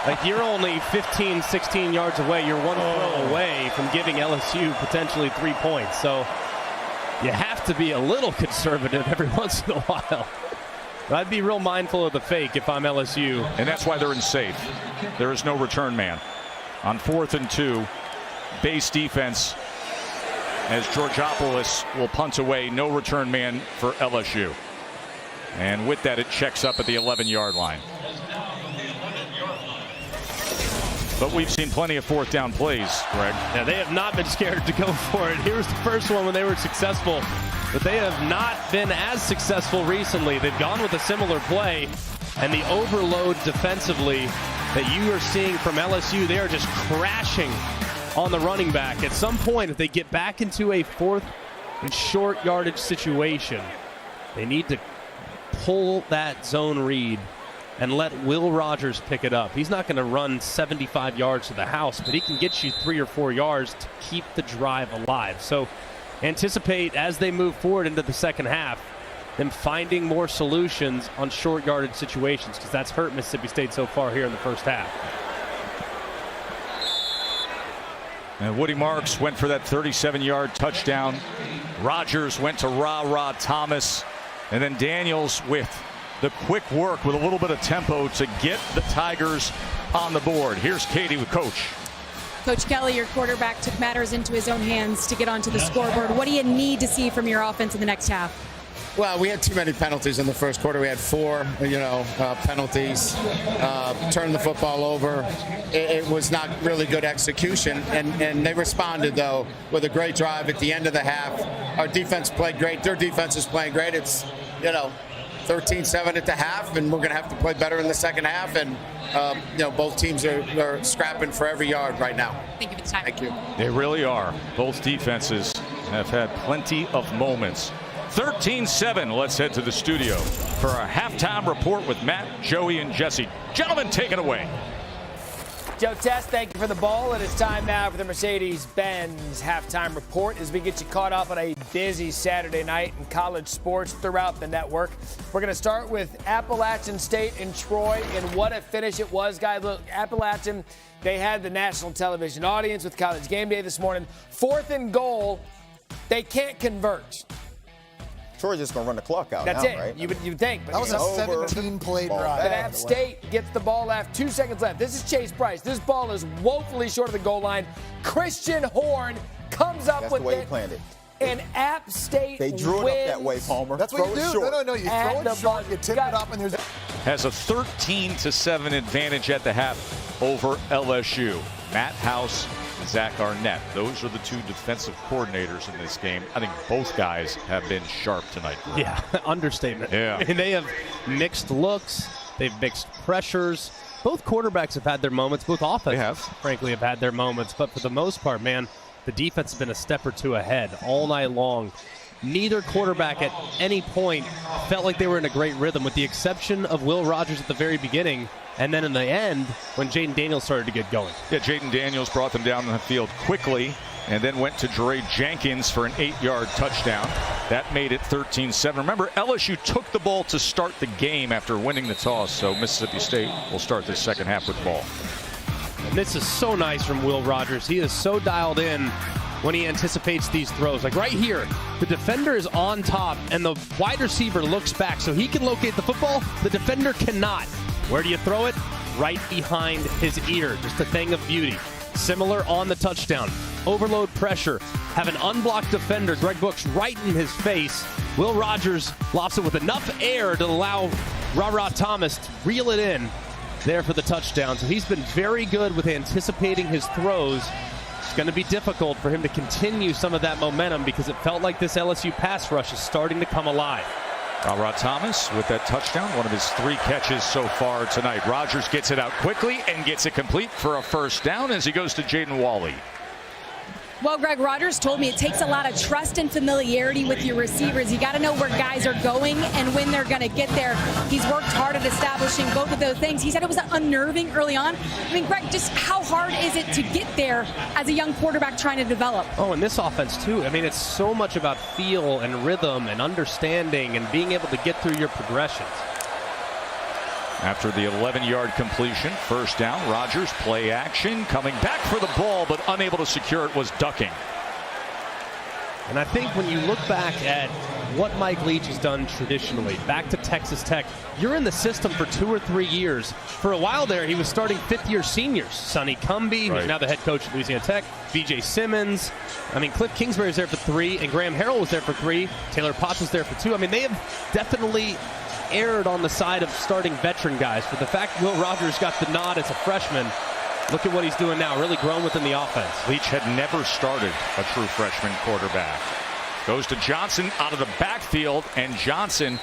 like you're only 15, 16 yards away. You're one throw away from giving LSU potentially 3 points. So you have to be a little conservative every once in a while. I'd be real mindful of the fake if I'm LSU. And that's why they're in safe. There is no return man. On 4th and 2, base defense as Georgopoulos will punt away. No return man for LSU. And with that, it checks up at the 11-yard line. But we've seen plenty of 4th down plays, Greg. Yeah, they have not been scared to go for it. Here's the first one when they were successful, but they have not been as successful recently. They've gone with a similar play, and the overload defensively that you are seeing from LSU, they are just crashing on the running back. At some point, if they get back into a 4th and short yardage situation, they need to pull that zone read and let Will Rogers pick it up. He's not going to run 75 yards to the house, but he can get you 3 or 4 yards to keep the drive alive. So anticipate as they move forward into the second half, them finding more solutions on short yardage situations, because that's hurt Mississippi State so far here in the first half. And Woody Marks went for that 37-yard touchdown. Rogers went to Ra Thomas. And then Daniels with the quick work with a little bit of tempo to get the Tigers on the board. Here's Katie with Coach. Coach Kelly, your quarterback took matters into his own hands to get onto the scoreboard. What do you need to see from your offense in the next half? Well, we had too many penalties in the first quarter. We had 4, penalties, turned the football over. It was not really good execution, and they responded, though, with a great drive at the end of the half. Our defense played great. Their defense is playing great. It's, 13-7 at the half, and we're going to have to play better in the second half, and, both teams are scrapping for every yard right now. Thank you for the time. Thank you. They really are. Both defenses have had plenty of moments. 13-7. Let's head to the studio for our halftime report with Matt, Joey, and Jesse. Gentlemen, take it away. Joe Test, thank you for the ball. It is time now for the Mercedes-Benz halftime report as we get you caught up on a busy Saturday night in college sports throughout the network. We're going to start with Appalachian State and Troy, and what a finish it was, guys. Look, Appalachian, they had the national television audience with College Game Day this morning. 4th and goal, they can't convert. Troy's just going to run the clock out. That's now, it. right? You'd think. But that was a 17-play drive. But App State gets the ball left. 2 seconds left. This is Chase Bryce. This ball is woefully short of the goal line. Christian Horn comes up with the way it. he planned it. And App State They drew it up that way, Palmer. That's what you do. Short. No. You throw it short, you tip it up, and there's... Has a 13-7 advantage at the half over LSU. Matt House, Zach Arnett. Those are the 2 defensive coordinators in this game. I think both guys have been sharp tonight. Yeah, understatement. Yeah. I mean, they have mixed looks. They've mixed pressures. Both quarterbacks have had their moments. Both offenses, frankly, have had their moments. But for the most part, man, the defense has been a step or 2 ahead all night long. Neither quarterback at any point felt like they were in a great rhythm, with the exception of Will Rogers at the very beginning. And then in the end, when Jaden Daniels started to get going. Yeah, Jaden Daniels brought them down the field quickly and then went to Dre Jenkins for an 8-yard touchdown. That made it 13-7. Remember, LSU took the ball to start the game after winning the toss, so Mississippi State will start the second half with the ball. And this is so nice from Will Rogers. He is so dialed in when he anticipates these throws. Like right here, the defender is on top and the wide receiver looks back so he can locate the football. The defender cannot. Where do you throw it? Right behind his ear. Just a thing of beauty. Similar on the touchdown. Overload pressure. Have an unblocked defender, Greg Brooks, right in his face. Will Rogers lofts it with enough air to allow Thomas to reel it in there for the touchdown. So he's been very good with anticipating his throws. It's going to be difficult for him to continue some of that momentum because it felt like this LSU pass rush is starting to come alive. Thomas with that touchdown, one of his 3 catches so far tonight. Rogers gets it out quickly and gets it complete for a first down as he goes to Jaden Walley. Well, Greg, Rogers told me it takes a lot of trust and familiarity with your receivers. You got to know where guys are going and when they're going to get there. He's worked hard at establishing both of those things. He said it was unnerving early on. I mean, Greg, just how hard is it to get there as a young quarterback trying to develop? Oh, and this offense, too. I mean, it's so much about feel and rhythm and understanding and being able to get through your progressions. After the 11-yard completion, first down, Rogers play action, coming back for the ball, but unable to secure it, was ducking. And I think when you look back at what Mike Leach has done traditionally, back to Texas Tech, you're in the system for 2 or 3 years. For a while there, he was starting 5th-year seniors. Sonny Cumbie, who's now the head coach at Louisiana Tech, B.J. Simmons. I mean, Cliff Kingsbury was there for 3, and Graham Harrell was there for 3. Taylor Potts was there for 2. I mean, they have definitely erred on the side of starting veteran guys. But the fact Will Rogers got the nod as a freshman, look at what he's doing now, really grown within the offense. Leach had never started a true freshman quarterback. Goes to Johnson out of the backfield, and Johnson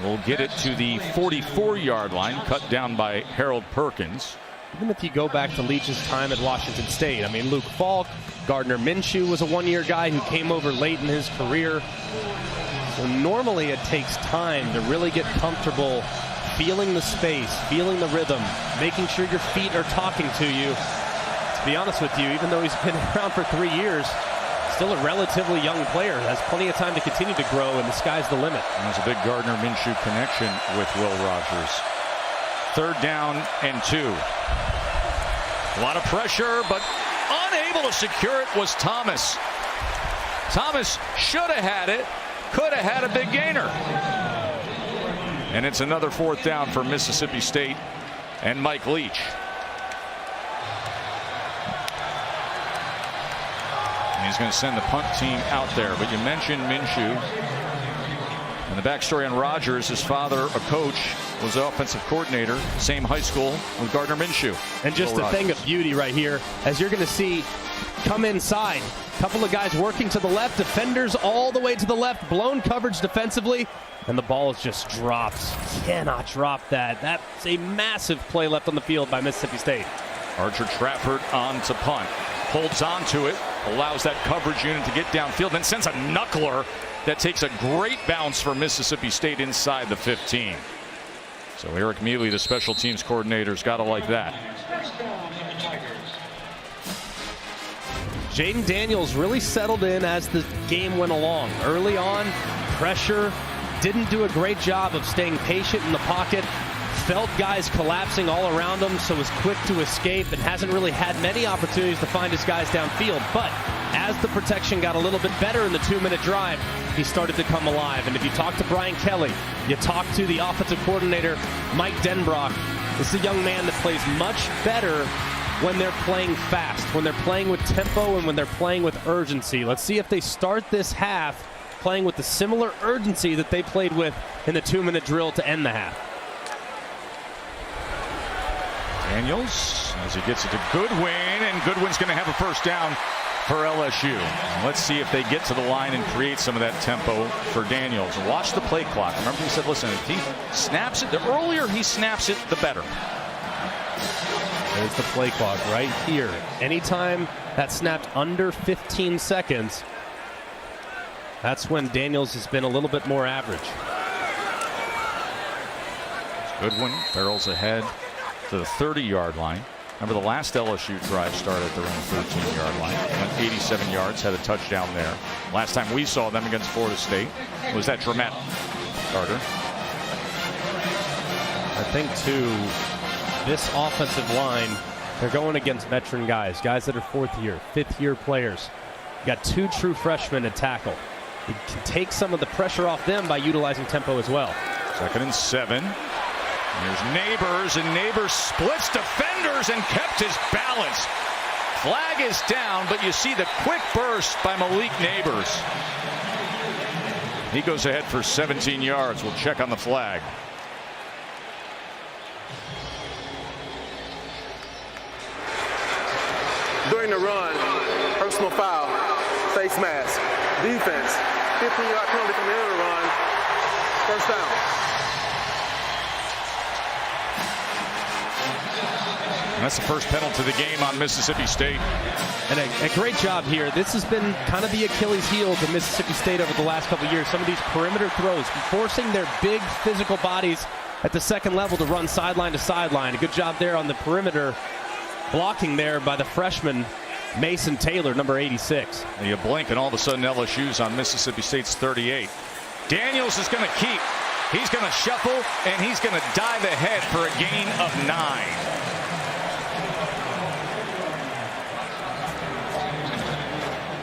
will get it to the 44-yard line, cut down by Harold Perkins. Even if you go back to Leach's time at Washington State, I mean, Luke Falk, Gardner Minshew was a one-year guy who came over late in his career. So normally it takes time to really get comfortable feeling the space, feeling the rhythm, making sure your feet are talking to you. To be honest with you, even though he's been around for 3 years, still a relatively young player, has plenty of time to continue to grow, and the sky's the limit. And there's a big Gardner Minshew connection with Will Rogers. 3rd down and 2. A lot of pressure, but unable to secure it was Thomas. Thomas should have had it, could have had a big gainer. And it's another 4th down for Mississippi State and Mike Leach. And he's going to send the punt team out there. But you mentioned Minshew. And the backstory on Rogers, his father, a coach, was the offensive coordinator, same high school with Gardner Minshew. And just a thing of beauty right here, as you're going to see come inside. A couple of guys working to the left, defenders all the way to the left, blown coverage defensively, and the ball is just dropped. Cannot drop that. That's a massive play left on the field by Mississippi State. Archer Trafford on to punt. Holds on to it, allows that coverage unit to get downfield, then sends a knuckler that takes a great bounce for Mississippi State inside the 15. So Eric Mealy, the special teams coordinator, has got to like that. Jaden Daniels really settled in as the game went along. Early on, pressure, didn't do a great job of staying patient in the pocket. Felt guys collapsing all around him, so was quick to escape and hasn't really had many opportunities to find his guys downfield. But as the protection got a little bit better in the 2-minute drive, he started to come alive. And if you talk to Brian Kelly, you talk to the offensive coordinator, Mike Denbrock, this is a young man that plays much better when they're playing fast, when they're playing with tempo, and when they're playing with urgency. Let's see if they start this half playing with the similar urgency that they played with in the 2-minute drill to end the half. Daniels, as he gets it to Goodwin, and Goodwin's going to have a first down for LSU. Let's see if they get to the line and create some of that tempo for Daniels. Watch the play clock. Remember, he said, listen, if he snaps it, the earlier he snaps it, the better. There's the play clock right here. Anytime that snapped under 15 seconds, that's when Daniels has been a little bit more average. Goodwin barrels ahead to the 30-yard line. Remember, the last LSU drive started at their own 13-yard line. Went 87 yards, had a touchdown there. Last time we saw them against Florida State was that Dramatt Carter. I think, too, this offensive line, they're going against veteran guys that are 4th-year, 5th-year players. You got two true freshmen at tackle. You can take some of the pressure off them by utilizing tempo as well. 2nd and 7. Here's Neighbors, and Neighbors splits defenders and kept his balance. Flag is down, but you see the quick burst by Malik Neighbors. He goes ahead for 17 yards. We'll check on the flag. During the run, personal foul, face mask, defense, 15-yard penalty from the end of the run, first down. And that's the first penalty of the game on Mississippi State. And a great job here. This has been kind of the Achilles heel of Mississippi State over the last couple of years. Some of these perimeter throws, forcing their big physical bodies at the second level to run sideline to sideline. A good job there on the perimeter, blocking there by the freshman Mason Taylor, number 86. And you blink and all of a sudden LSU's on Mississippi State's 38. Daniels is going to keep. He's going to shuffle, and he's going to dive ahead for a gain of 9.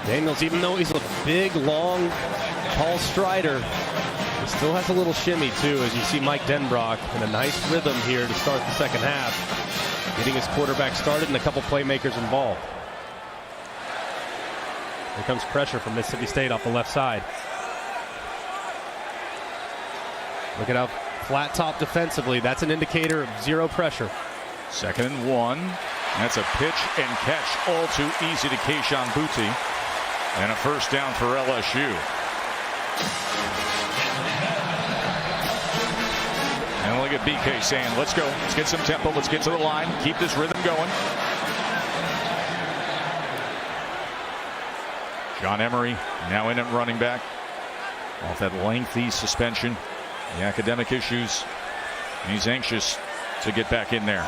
Daniels, even though he's a big, long, tall strider, he still has a little shimmy, too, as you see Mike Denbrock in a nice rhythm here to start the second half, getting his quarterback started and a couple playmakers involved. Here comes pressure from Mississippi State off the left side. Look at how flat top defensively. That's an indicator of zero pressure. 2nd and 1. That's a pitch and catch, all too easy to Kayshon Boutte. And a first down for LSU. And look at BK saying, let's go. Let's get some tempo. Let's get to the line. Keep this rhythm going. John Emery now in at running back. Off that lengthy suspension. The academic issues. He's anxious to get back in there.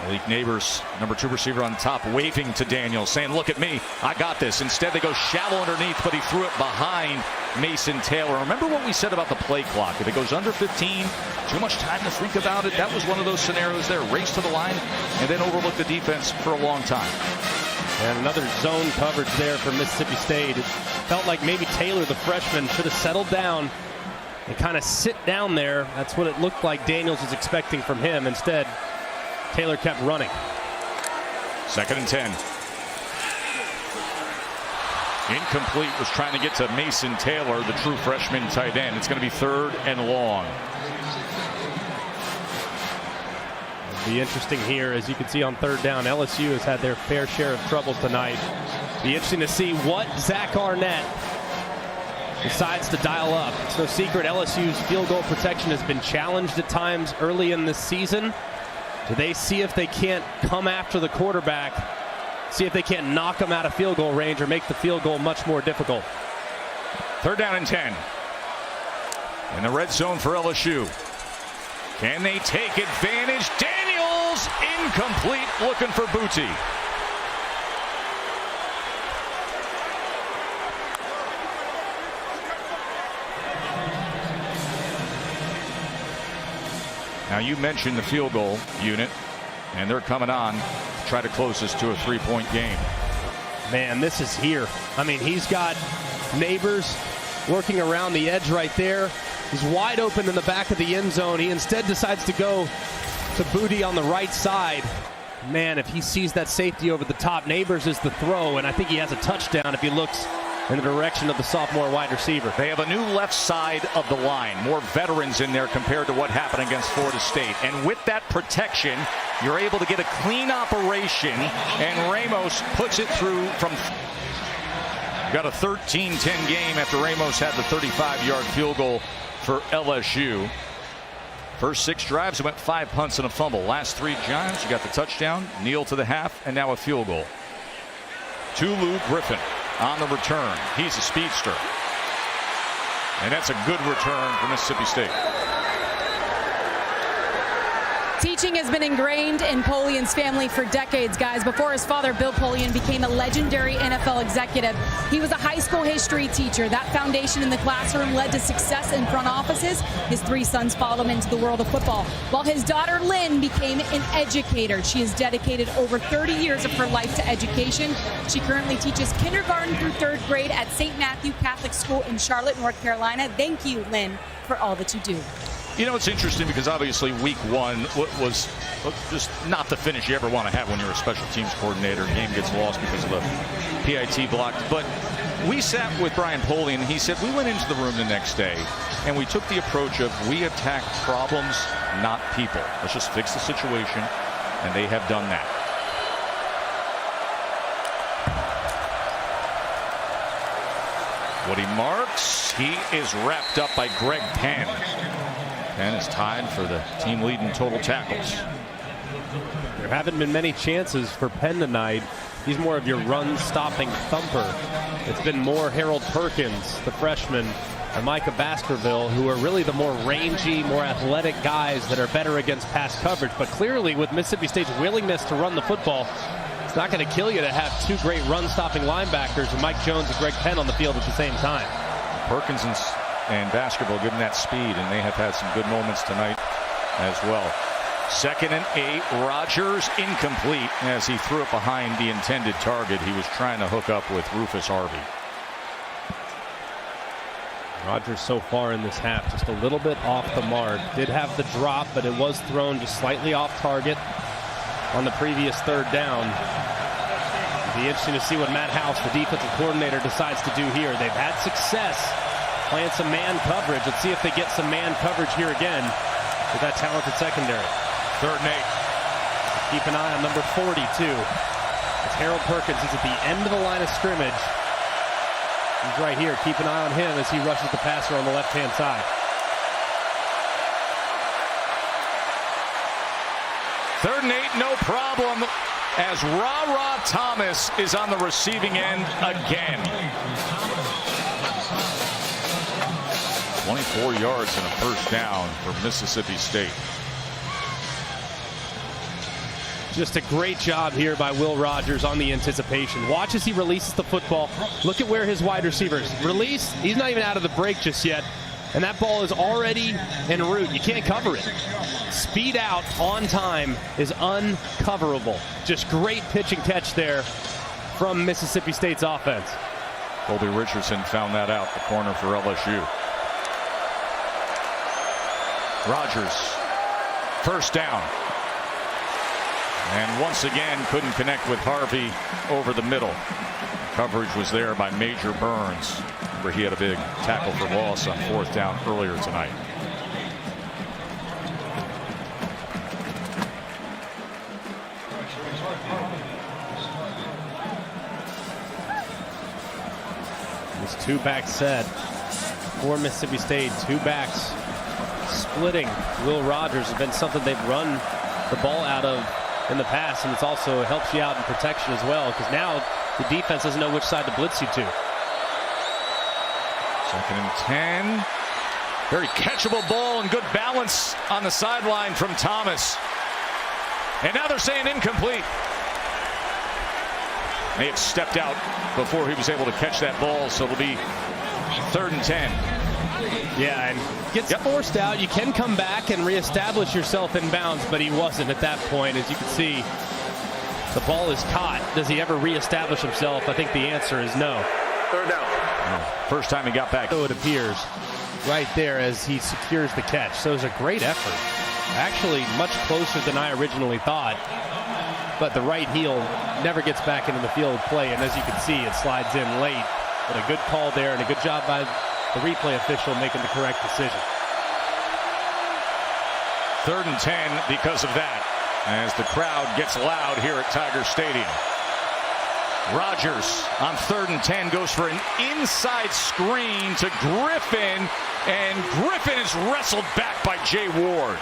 Malik Neighbors, number 2 receiver on top, waving to Daniels, saying, look at me, I got this. Instead, they go shallow underneath, but he threw it behind Mason Taylor. Remember what we said about the play clock. If it goes under 15, too much time to think about it. That was one of those scenarios there. Race to the line and then overlook the defense for a long time. And another zone coverage there for Mississippi State. It felt like maybe Taylor, the freshman, should have settled down and kind of sit down there. That's what it looked like Daniels was expecting from him. Instead, Taylor kept running. 2nd and 10. Incomplete, was trying to get to Mason Taylor, the true freshman tight end. It's going to be 3rd and long. It'll be interesting here, as you can see on 3rd down. LSU has had their fair share of troubles tonight. Be interesting to see what Zach Arnett decides to dial up. It's no secret LSU's field goal protection has been challenged at times early in this season. Do they see if they can't come after the quarterback, see if they can't knock him out of field goal range or make the field goal much more difficult? 3rd down and 10. In the red zone for LSU. Can they take advantage? Daniels, incomplete, looking for Boutte. Now, you mentioned the field goal unit, and they're coming on to try to close this to a 3-point game. Man, this is here. I mean, he's got Neighbors working around the edge right there. He's wide open in the back of the end zone. He instead decides to go to Boutte on the right side. Man, if he sees that safety over the top, Neighbors is the throw, and I think he has a touchdown if he looks in the direction of the sophomore wide receiver. They have a new left side of the line. More veterans in there compared to what happened against Florida State. And with that protection, you're able to get a clean operation, and Ramos puts it through from... Got a 13-10 game after Ramos had the 35-yard field goal for LSU. First 6 drives, it went 5 punts and a fumble. Last 3 Giants, you got the touchdown, kneel to the half, and now a field goal. Tulu Griffin on the return. He's a speedster. And that's a good return for Mississippi State. Teach Coaching has been ingrained in Polian's family for decades, guys. Before his father, Bill Polian, became a legendary NFL executive, he was a high school history teacher. That foundation in the classroom led to success in front offices. His 3 sons followed him into the world of football, while his daughter, Lynn, became an educator. She has dedicated over 30 years of her life to education. She currently teaches kindergarten through 3rd grade at St. Matthew Catholic School in Charlotte, North Carolina. Thank you, Lynn, for all that you do. You know, it's interesting because obviously week 1 was just not the finish you ever want to have when you're a special teams coordinator. Game gets lost because of a PIT block. But we sat with Brian Polian, and he said we went into the room the next day and we took the approach of we attack problems, not people. Let's just fix the situation, and they have done that. Woody Marks, he is wrapped up by Greg Penn. Penn is tied for the team lead in total tackles. There haven't been many chances for Penn tonight. He's more of your run-stopping thumper. It's been more Harold Perkins, the freshman, and Micah Baskerville, who are really the more rangy, more athletic guys that are better against pass coverage. But clearly, with Mississippi State's willingness to run the football, it's not going to kill you to have 2 great run-stopping linebackers and Mike Jones and Greg Penn on the field at the same time. Perkins and Baskerville given that speed, and they have had some good moments tonight as well. 2nd and 8. Rogers incomplete as he threw it behind the intended target. He was trying to hook up with Rufus Harvey. Rogers so far in this half just a little bit off the mark. Did have the drop, but it was thrown just slightly off target on the previous 3rd down. It'll be interesting to see what Matt House, the defensive coordinator, decides to do here. They've had success playing some man coverage. Let's see if they get some man coverage here again with that talented secondary. 3rd and 8. Keep an eye on number 42. It's Harold Perkins. He's at the end of the line of scrimmage. He's right here. Keep an eye on him as he rushes the passer on the left-hand side. 3rd and 8, no problem, as Ra Thomas is on the receiving end again. 24 yards and a 1st down for Mississippi State. Just a great job here by Will Rogers on the anticipation. Watch as he releases the football. Look at where his wide receivers release. He's not even out of the break just yet. And that ball is already en route. You can't cover it. Speed out on time is uncoverable. Just great pitch and catch there from Mississippi State's offense. Colby Richardson found that out, the corner for LSU. Rogers, 1st down. And once again couldn't connect with Harvey over the middle. Coverage was there by Major Burns, where he had a big tackle for loss on 4th down earlier tonight. This 2-back set for Mississippi State. 2 backs splitting Will Rogers has been something they've run the ball out of in the past, and it's also helps you out in protection as well, because now the defense doesn't know which side to blitz you to. 2nd and 10. Very catchable ball and good balance on the sideline from Thomas. And now they're saying incomplete. May have stepped out before he was able to catch that ball, so it'll be 3rd and 10. Yeah, and gets forced out. You can come back and reestablish yourself in bounds, but he wasn't at that point. As you can see, the ball is caught. Does he ever reestablish himself? I think the answer is no. 3rd down. First time he got back. So it appears right there as he secures the catch. So it was a great effort. Actually, much closer than I originally thought. But the right heel never gets back into the field of play. And as you can see, it slides in late. But a good call there and a good job by the replay official making the correct decision. 3rd and 10 because of that, as the crowd gets loud here at Tiger Stadium. Rogers on 3rd and 10 goes for an inside screen to Griffin, and Griffin is wrestled back by Jay Ward.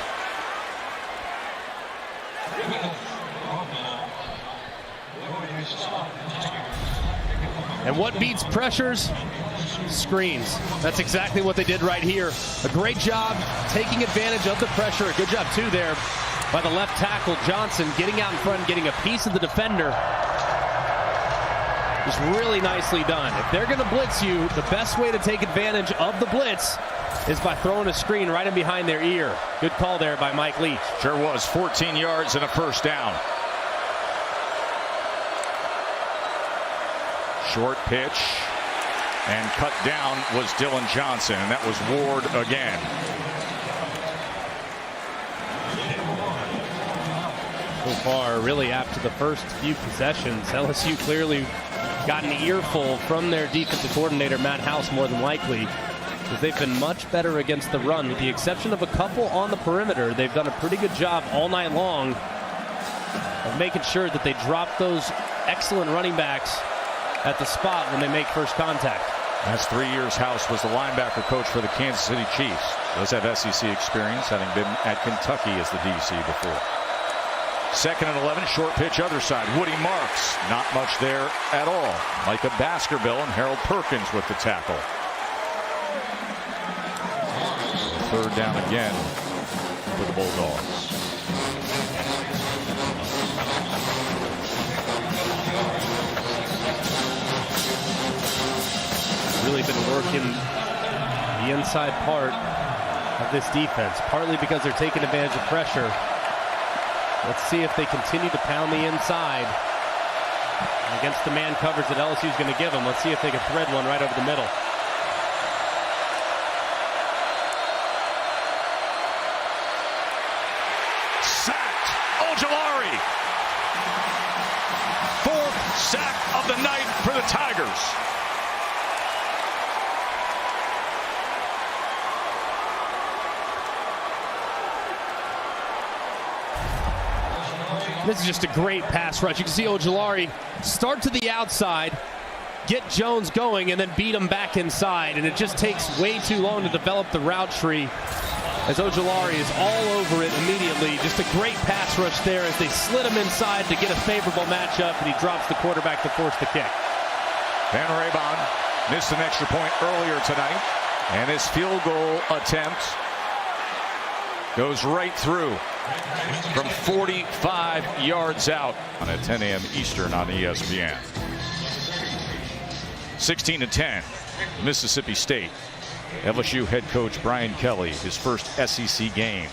And what beats pressures? Screens. That's exactly what they did right here. A great job taking advantage of the pressure. A good job, too, there by the left tackle, Johnson, getting out in front and getting a piece of the defender. Just really nicely done. If they're going to blitz you, the best way to take advantage of the blitz is by throwing a screen right in behind their ear. Good call there by Mike Leach. Sure was. 14 yards and a first down. Short pitch and cut down was Dylan Johnson, and that was Ward again. So far, really after the first few possessions, LSU clearly got an earful from their defensive coordinator, Matt House, more than likely, because they've been much better against the run. With the exception of a couple on the perimeter, they've done a pretty good job all night long of making sure that they drop those excellent running backs at the spot when they make first contact. Last 3 years, House was the linebacker coach for the Kansas City Chiefs. Does have SEC experience, having been at Kentucky as the DC before. 2nd and 11, short pitch other side. Woody Marks, not much there at all. Micah Baskerville and Harold Perkins with the tackle. 3rd down again for the Bulldogs. Really been working the inside part of this defense, partly because they're taking advantage of pressure. Let's see if they continue to pound the inside against the man coverage that LSU is going to give them. Let's see if they can thread one right over the middle. Sacked. Ojulari. 4th sack of the night for the Tigers. This is just a great pass rush. You can see Ojulari start to the outside, get Jones going, and then beat him back inside. And it just takes way too long to develop the route tree as Ojulari is all over it immediately. Just a great pass rush there as they slid him inside to get a favorable matchup, and he drops the quarterback to force the kick. Van Raybon missed an extra point earlier tonight, and his field goal attempt goes right through from 45 yards out on at 10 a.m. Eastern on ESPN. 16-10, Mississippi State. LSU head coach Brian Kelly, his first SEC game.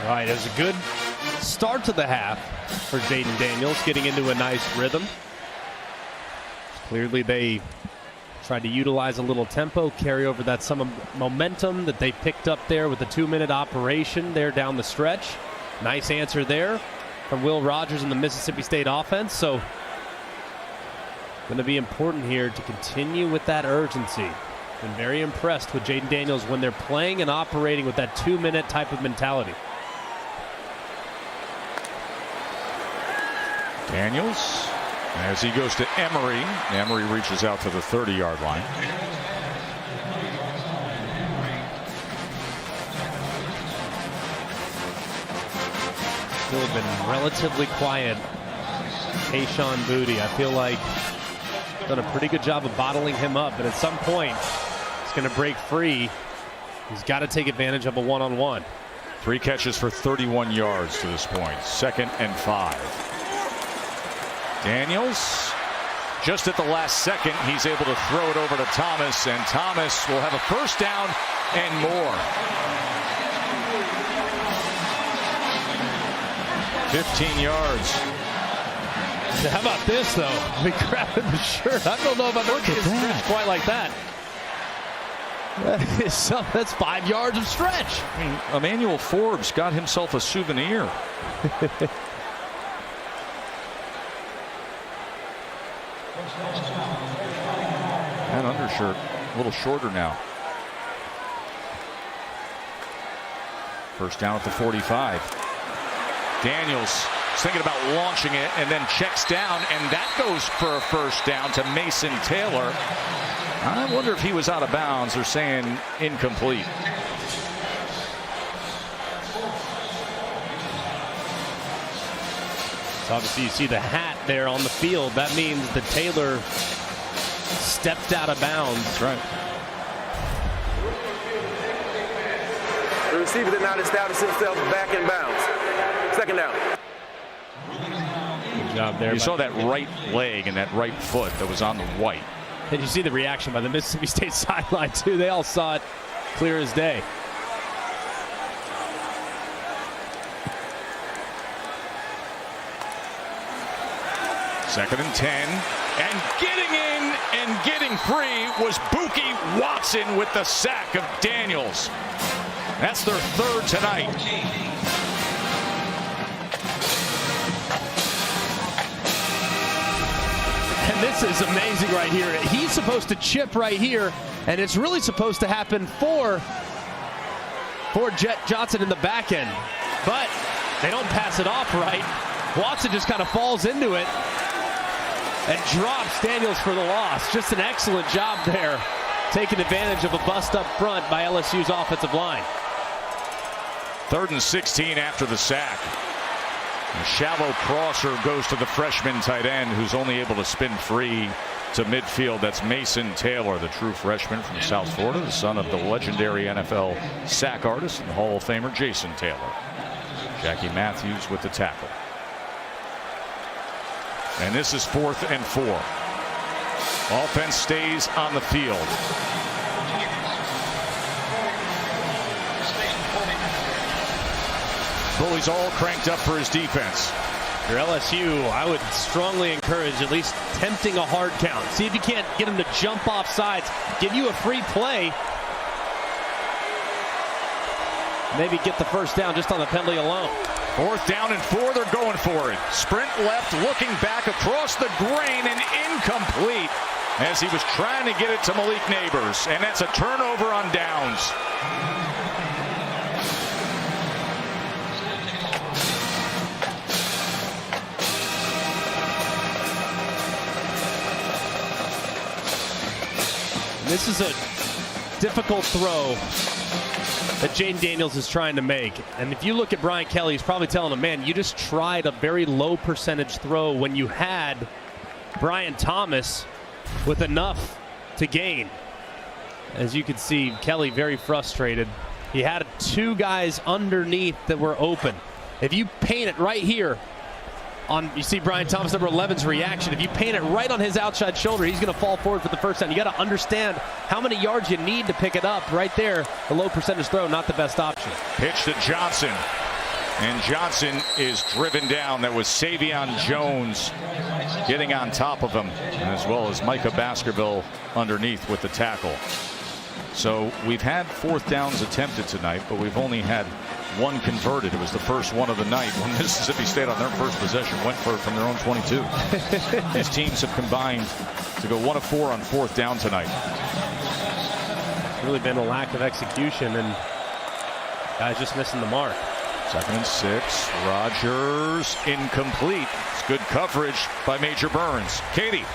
All right, it was a good start to the half for Jaden Daniels, getting into a nice rhythm. Clearly they tried to utilize a little tempo, carry over that some momentum that they picked up there with the 2-minute operation there down the stretch. Nice answer there from Will Rogers and the Mississippi State offense. So going to be important here to continue with that urgency. Been very impressed with Jaden Daniels when they're playing and operating with that 2-minute type of mentality. Daniels, as he goes to Emery. Emery reaches out to the 30-yard line. Still been relatively quiet. Tayshaun Boutte, I feel like done a pretty good job of bottling him up, but at some point he's going to break free. He's got to take advantage of a one-on-one. 3 catches for 31 yards to this point. 2nd and 5. Daniels, just at the last second, he's able to throw it over to Thomas, and Thomas will have a first down and more. 15 yards. How about this, though? We grabbed the shirt. I don't know if I've ever seen a stretch quite like that. That's 5 yards of stretch. I mean, Emmanuel Forbes got himself a souvenir. That undershirt a little shorter now. First down at the 45. Daniels looks, thinking about launching it, and then checks down, and that goes for a first down to Mason Taylor. I wonder if he was out of bounds. They're saying incomplete. So obviously you see the hat there on the field. That means that Taylor stepped out of bounds. That's right. The receiver did not establish himself back in bounds. Second down. Good job there. You saw that right leg and that right foot that was on the white. And you see the reaction by the Mississippi State sideline, too. They all saw it clear as day. Second and 10. And getting in and getting free was Buki Watson with the sack of Daniels. That's their third tonight. And this is amazing right here. He's supposed to chip right here, and it's really supposed to happen for Jet Johnson in the back end. But they don't pass it off right. Watson just kind of falls into it and drops Daniels for the loss. Just an excellent job there, taking advantage of a bust up front by LSU's offensive line. 3rd and 16 after the sack. A shallow crosser goes to the freshman tight end, who's only able to spin free to midfield. That's Mason Taylor, the true freshman from South Florida, the son of the legendary NFL sack artist and Hall of Famer Jason Taylor. Jackie Matthews with the tackle. And this is 4th and 4. Offense stays on the field. Bully's all cranked up for his defense. For LSU, I would strongly encourage at least attempting a hard count. See if you can't get him to jump off sides, give you a free play. Maybe get the first down just on the penalty alone. 4th down and 4, they're going for it. Sprint left, looking back across the grain and incomplete as he was trying to get it to Malik Neighbors. And that's a turnover on downs. This is a difficult throw that Jaden Daniels is trying to make. And if you look at Brian Kelly, he's probably telling him, man, you just tried a very low percentage throw when you had Brian Thomas with enough to gain. As you can see, Kelly very frustrated. He had 2 guys underneath that were open. If you paint it right here, you see Brian Thomas, number 11's reaction. If you paint it right on his outside shoulder, he's going to fall forward for the first down. You got to understand how many yards you need to pick it up. Right there, a low percentage throw, not the best option. Pitch to Johnson. And Johnson is driven down. That was Savion Jones getting on top of him, as well as Micah Baskerville underneath with the tackle. So we've had 4th downs attempted tonight, but we've only had 1 converted. It was the first one of the night when Mississippi State on their first possession went for it from their own 22. These teams have combined to go 1 of 4 on 4th down tonight. It's really been a lack of execution and guys just missing the mark. 2nd and 6. Rogers incomplete. It's good coverage by Major Burns. Katie.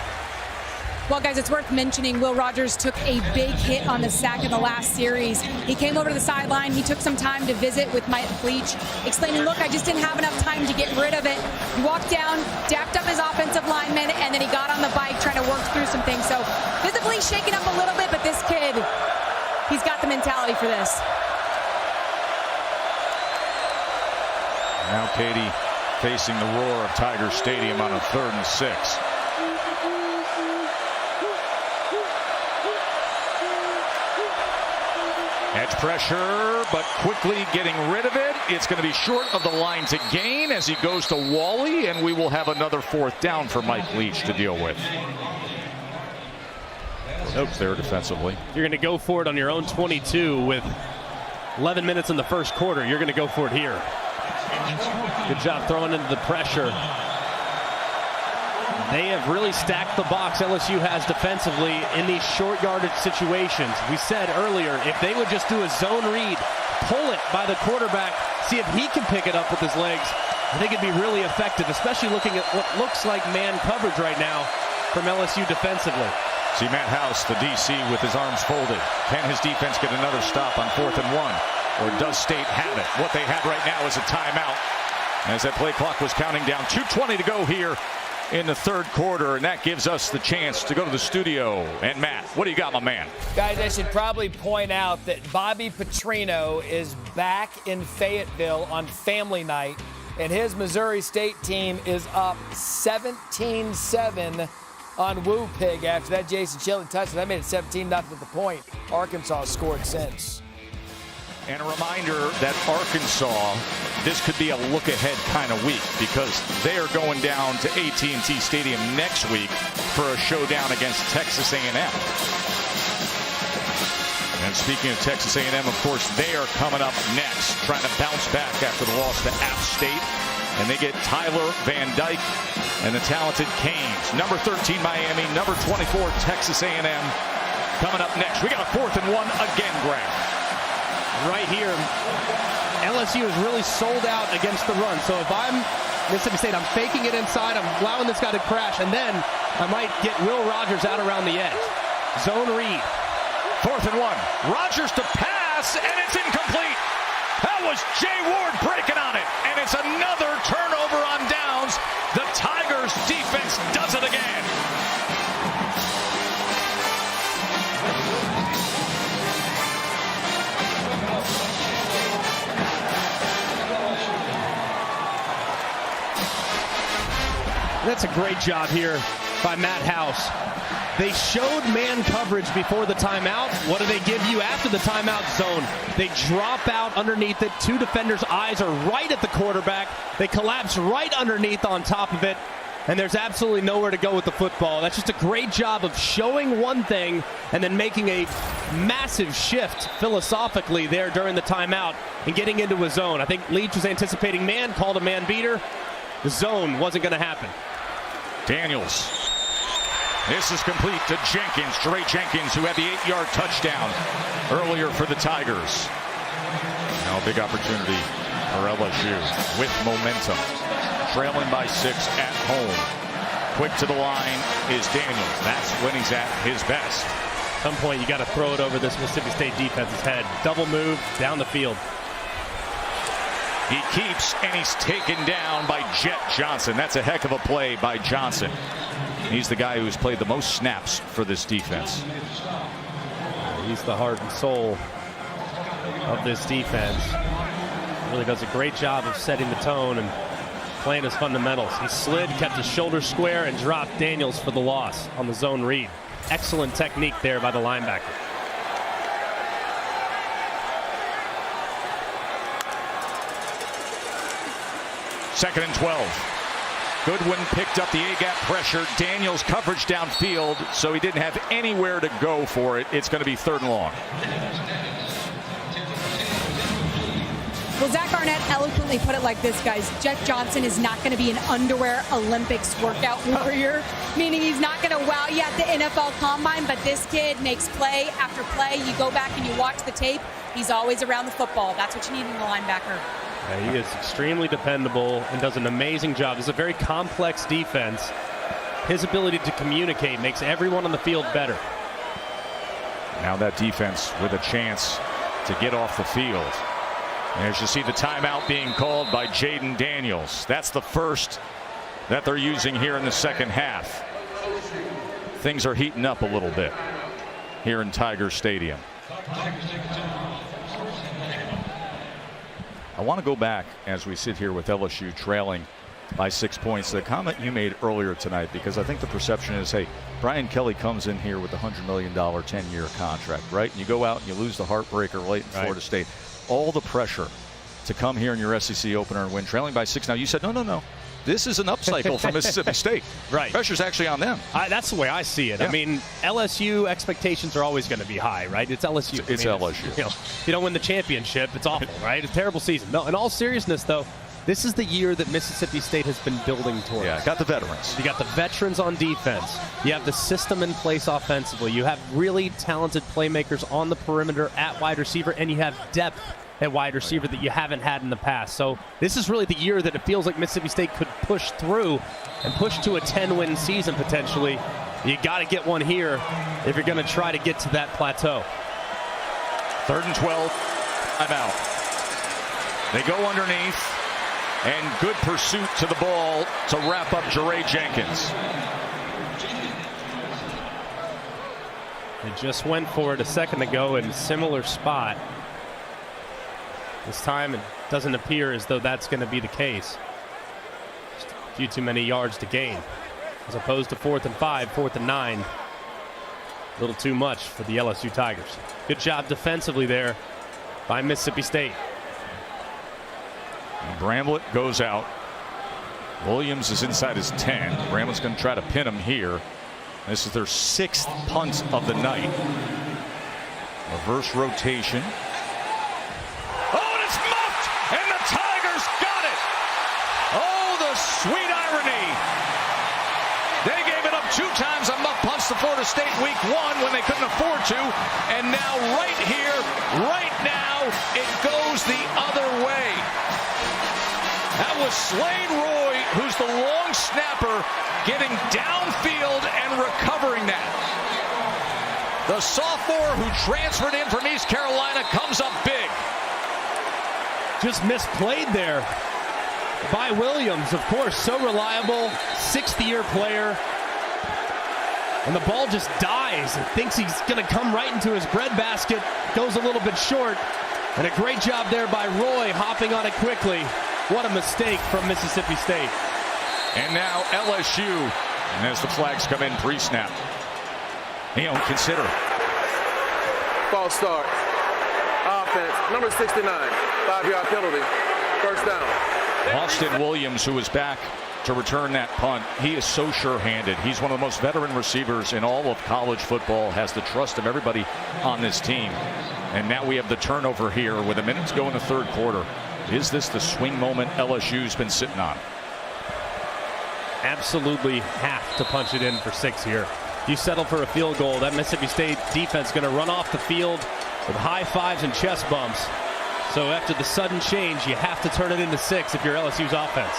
Well, guys, it's worth mentioning Will Rogers took a big hit on the sack in the last series. He came over to the sideline. He took some time to visit with Mike Leach, explaining, look, I just didn't have enough time to get rid of it. He walked down, dapped up his offensive lineman, and then he got on the bike trying to work through some things. So visibly shaken up a little bit, but this kid, he's got the mentality for this. Now Katie facing the roar of Tiger Stadium on a 3rd and 6. Edge pressure, but quickly getting rid of it. It's going to be short of the line to gain as he goes to Wally, and we will have another 4th down for Mike Leach to deal with. Nope, there defensively. You're going to go for it on your own 22 with 11 minutes in the first quarter. You're going to go for it here. Good job throwing into the pressure. They have really stacked the box, LSU has defensively, in these short yardage situations. We said earlier, if they would just do a zone read, pull it by the quarterback, see if he can pick it up with his legs, I think it'd be really effective, especially looking at what looks like man coverage right now from LSU defensively. See Matt House, the DC, with his arms folded. Can his defense get another stop on 4th and 1? Or does State have it? What they have right now is a timeout, as that play clock was counting down. 2:20 to go here in the third quarter, and that gives us the chance to go to the studio. And Matt, what do you got, my man? Guys, I should probably point out that Bobby Petrino is back in Fayetteville on family night, and his Missouri State team is up 17-7 on Woo Pig after that Jason Chilton touchdown. That made it 17-0 at the point. Arkansas scored since. And a reminder that Arkansas, this could be a look-ahead kind of week because they are going down to AT&T Stadium next week for a showdown against Texas A&M. And speaking of Texas A&M, of course, they are coming up next, trying to bounce back after the loss to App State. And they get Tyler Van Dyke and the talented Canes. Number 13, Miami. Number 24, Texas A&M. Coming up next, we got a 4th and 1 again, Graham. Right here, LSU is really sold out against the run. So if I'm Mississippi State, I'm faking it inside. I'm allowing this guy to crash, and then I might get Will Rogers out around the edge. Zone read. 4th and 1. Rogers to pass, and it's incomplete. That was Jay Ward breaking on it, and it's another turnover on downs. The Tigers defense does it again. That's a great job here by Matt House. They showed man coverage before the timeout. What do they give you after the timeout? Zone. They drop out underneath it. 2 defenders' eyes are right at the quarterback. They collapse right underneath on top of it. And there's absolutely nowhere to go with the football. That's just a great job of showing one thing and then making a massive shift philosophically there during the timeout and getting into a zone. I think Leach was anticipating man, called a man beater. The zone wasn't going to happen. Daniels. This is complete to Jenkins, Dre Jenkins, who had the 8-yard touchdown earlier for the Tigers. Now a big opportunity for LSU with momentum. Trailing by 6 at home. Quick to the line is Daniels. That's when he's at his best. At some point, you got to throw it over this Mississippi State defense's head. Double move down the field. He keeps, and he's taken down by Jet Johnson. That's a heck of a play by Johnson. He's the guy who's played the most snaps for this defense. He's the heart and soul of this defense. Really does a great job of setting the tone and playing his fundamentals. He slid, kept his shoulders square, and dropped Daniels for the loss on the zone read. Excellent technique there by the linebacker. Second and 12. Goodwin picked up the A-gap pressure. Daniels coverage downfield, so he didn't have anywhere to go for it. It's going to be 3rd and long. Well, Zach Arnett eloquently put it like this, guys. Jet Johnson is not going to be an underwear Olympics workout warrior, meaning he's not going to wow you at the NFL Combine, but this kid makes play after play. You go back and you watch the tape, he's always around the football. That's what you need in a linebacker. Yeah, he is extremely dependable and does an amazing job. It's a very complex defense. His ability to communicate makes everyone on the field better. Now that defense with a chance to get off the field. And as you see the timeout being called by Jaden Daniels. That's the first that they're using here in the second half. Things are heating up a little bit here in Tiger Stadium. I want to go back as we sit here with LSU trailing by 6 points. The comment you made earlier tonight, because I think the perception is, hey, Brian Kelly comes in here with a $100 million 10-year contract, right? And you go out and you lose the heartbreaker late in Florida State. All the pressure to come here in your SEC opener and win, trailing by 6. Now, you said, no. This is an upcycle for Mississippi State. Right. Pressure's actually on them. That's the way I see it. Yeah. I mean, LSU expectations are always going to be high, right? It's LSU. It's LSU. If you don't win the championship, it's awful, right? It's a terrible season. No, in all seriousness, though, this is the year that Mississippi State has been building towards. Yeah, got the veterans. You got the veterans on defense. You have the system in place offensively. You have really talented playmakers on the perimeter at wide receiver, and you have depth at wide receiver that you haven't had in the past. So this is really the year that it feels like Mississippi State could push through and push to a 10-win season potentially. You got to get one here if you're going to try to get to that plateau. 3rd and 12. Timeout. They go underneath, and good pursuit to the ball to wrap up Jeray Jenkins. They just went for it a second ago in a similar spot. This time it doesn't appear as though that's going to be the case. Just a few too many yards to gain. As opposed to 4th and 5, 4th and 9. A little too much for the LSU Tigers. Good job defensively there by Mississippi State. And Bramlett goes out. Williams is inside his 10. Bramlett's going to try to pin him here. This is their 6th punt of the night. Reverse rotation. Oh, and it's muffed! And the Tigers got it! Oh, the sweet irony. They gave it up 2 times on muff punts to Florida State week 1 when they couldn't afford to. And now right here, right now, it goes the other way. That was Slade Roy, who's the long snapper, getting downfield and recovering that. The sophomore who transferred in from East Carolina comes up big. Just misplayed there by Williams, of course, so reliable, 6th-year player. And the ball just dies and thinks he's going to come right into his breadbasket. Goes a little bit short. And a great job there by Roy, hopping on it quickly. What a mistake from Mississippi State. And now LSU, and as the flags come in pre-snap, you don't consider. False start. Offense, number 69, 5-yard penalty, 1st down. Austin Williams, who is back to return that punt, he is so sure-handed. He's one of the most veteran receivers in all of college football, has the trust of everybody on this team. And now we have the turnover here with a minute to go in the 3rd quarter. Is this the swing moment LSU's been sitting on? Absolutely have to punch it in for 6 here. You settle for a field goal, that Mississippi State defense going to run off the field with high fives and chest bumps. So after the sudden change, you have to turn it into 6 if you're LSU's offense.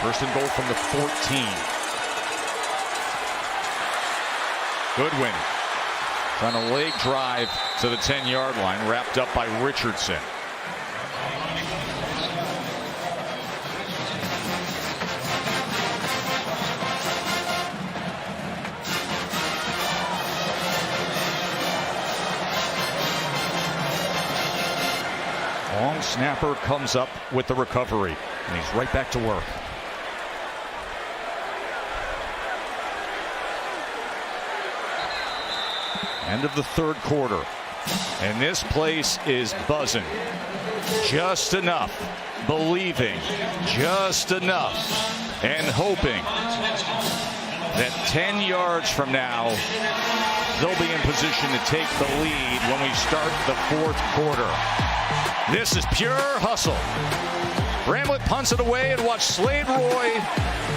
First and goal from the 14. Goodwin trying to leg drive to the 10-yard line, wrapped up by Richardson. Long snapper comes up with the recovery, and he's right back to work. End of the 3rd quarter, and this place is buzzing. Just enough, believing, just enough, and hoping that 10 yards from now, they'll be in position to take the lead when we start the 4th quarter. This is pure hustle. Bramlett punts it away, and watch Slade Roy,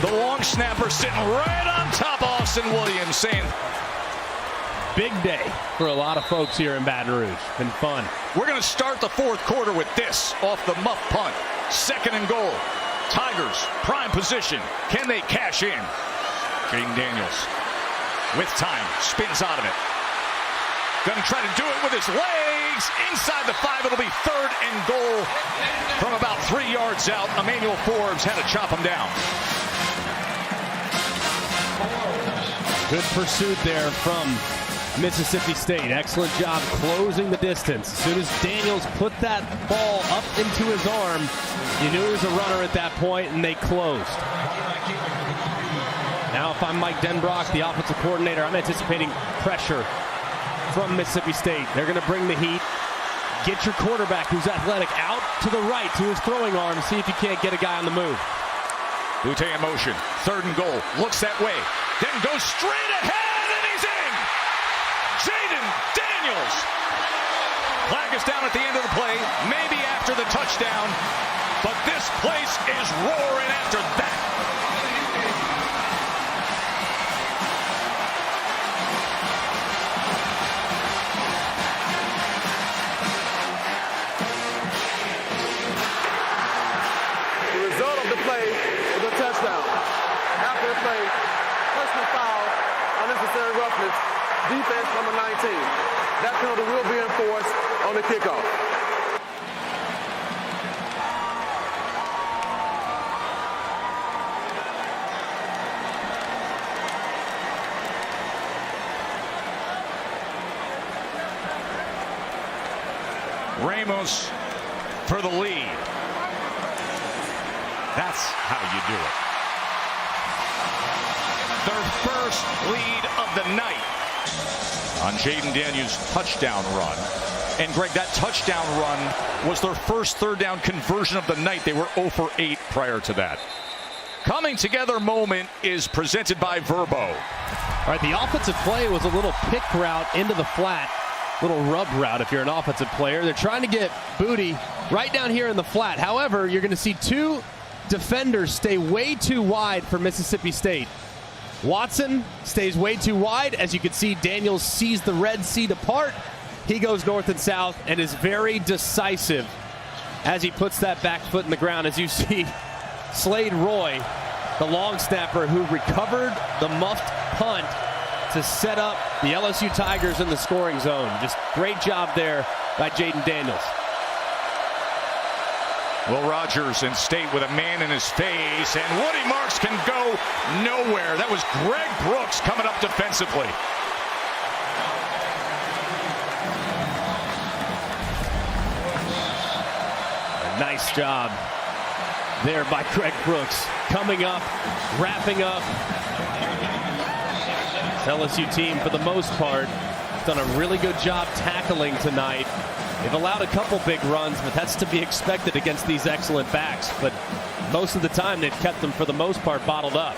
the long snapper, sitting right on top of Austin Williams, saying, big day for a lot of folks here in Baton Rouge. Been fun. We're going to start the 4th quarter with this off the muff punt. 2nd and goal. Tigers, prime position. Can they cash in? Jaden Daniels with time, spins out of it. Going to try to do it with his legs. Inside the 5, it'll be 3rd and goal from about 3 yards out. Emmanuel Forbes had to chop him down. Good pursuit there from Mississippi State. Excellent job closing the distance. As soon as Daniels put that ball up into his arm, you knew he was a runner at that point, and they closed. Now if I'm Mike Denbrock, the offensive coordinator, I'm anticipating pressure from Mississippi State. They're going to bring the heat. Get your quarterback, who's athletic, out to the right to his throwing arm. See if you can't get a guy on the move. Butte in motion. 3rd and goal. Looks that way. Then goes straight ahead, and he's in. Jaden Daniels. Flag is down at the end of the play, maybe after the touchdown, but this place is roaring after that. the play was a touchdown. After the play, personal foul, unnecessary roughness, defense number 19. That penalty will be enforced on the kickoff. Ramos for the lead. That's how you do it. Their first lead of the night on Jaden Daniels' touchdown run. And Greg, that touchdown run was their first third down conversion of the night. They were 0 for 8 prior to that. Coming together moment is presented by Verbo. All right, the offensive play was a little pick route into the flat. Little rub route if you're an offensive player. They're trying to get Booty right down here in the flat. However, you're going to see two defenders stay way too wide for Mississippi State. Watson stays way too wide. As you can see, Daniels sees the Red Sea depart. He goes north and south and is very decisive as he puts that back foot in the ground. As you see, Slade Roy, the long snapper who recovered the muffed punt to set up the LSU Tigers in the scoring zone. Just great job there by Jaden Daniels. Will Rogers in State with a man in his face, and Woody Marks can go nowhere. That was Greg Brooks coming up defensively. A nice job there by Greg Brooks. Coming up, wrapping up. LSU team, for the most part, has done a really good job tackling tonight. They've allowed a couple big runs, but that's to be expected against these excellent backs. But most of the time, they've kept them, for the most part, bottled up.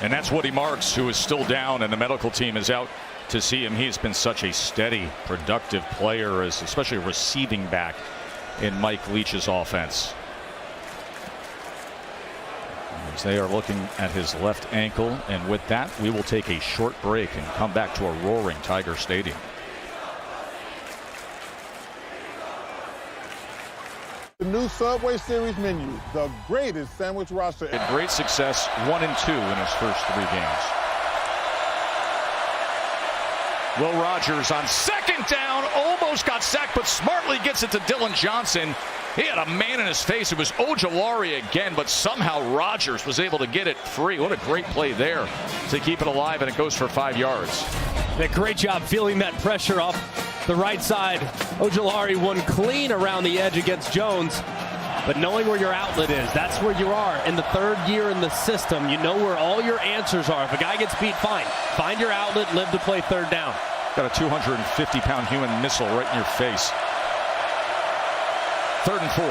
And that's Woody Marks, who is still down, and the medical team is out to see him. He's been such a steady, productive player, as especially a receiving back in Mike Leach's offense. As they are looking at his left ankle, and with that, we will take a short break and come back to a roaring Tiger Stadium. The new Subway Series menu, the greatest sandwich roster. Had great success, 1-2 in his first 3 games. Will Rogers on second down, almost got sacked, but smartly gets it to Dylan Johnson. He had a man in his face. It was Ojulari again, but somehow Rogers was able to get it free. What a great play there to keep it alive, and it goes for 5 yards. A great job feeling that pressure off the right side. Ojulari won clean around the edge against Jones, but knowing where your outlet is, that's where you are. In the third year in the system, you know where all your answers are. If a guy gets beat, fine. Find your outlet, live to play third down. Got a 250-pound human missile right in your face. 3rd and 4.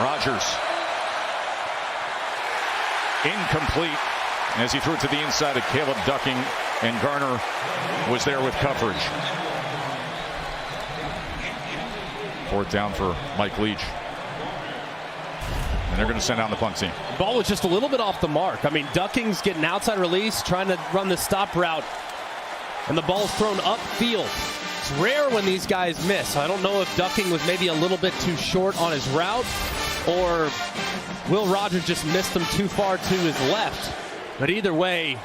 Rogers. Incomplete as he threw it to the inside of Caleb Ducking, and Garner was there with coverage. 4th down for Mike Leach. And they're going to send down the punt team. Ball was just a little bit off the mark. I mean, Ducking's getting outside release, trying to run the stop route, and the ball's thrown upfield. It's rare when these guys miss. I don't know if Ducking was maybe a little bit too short on his route, or Will Rogers just missed him too far to his left. But either way,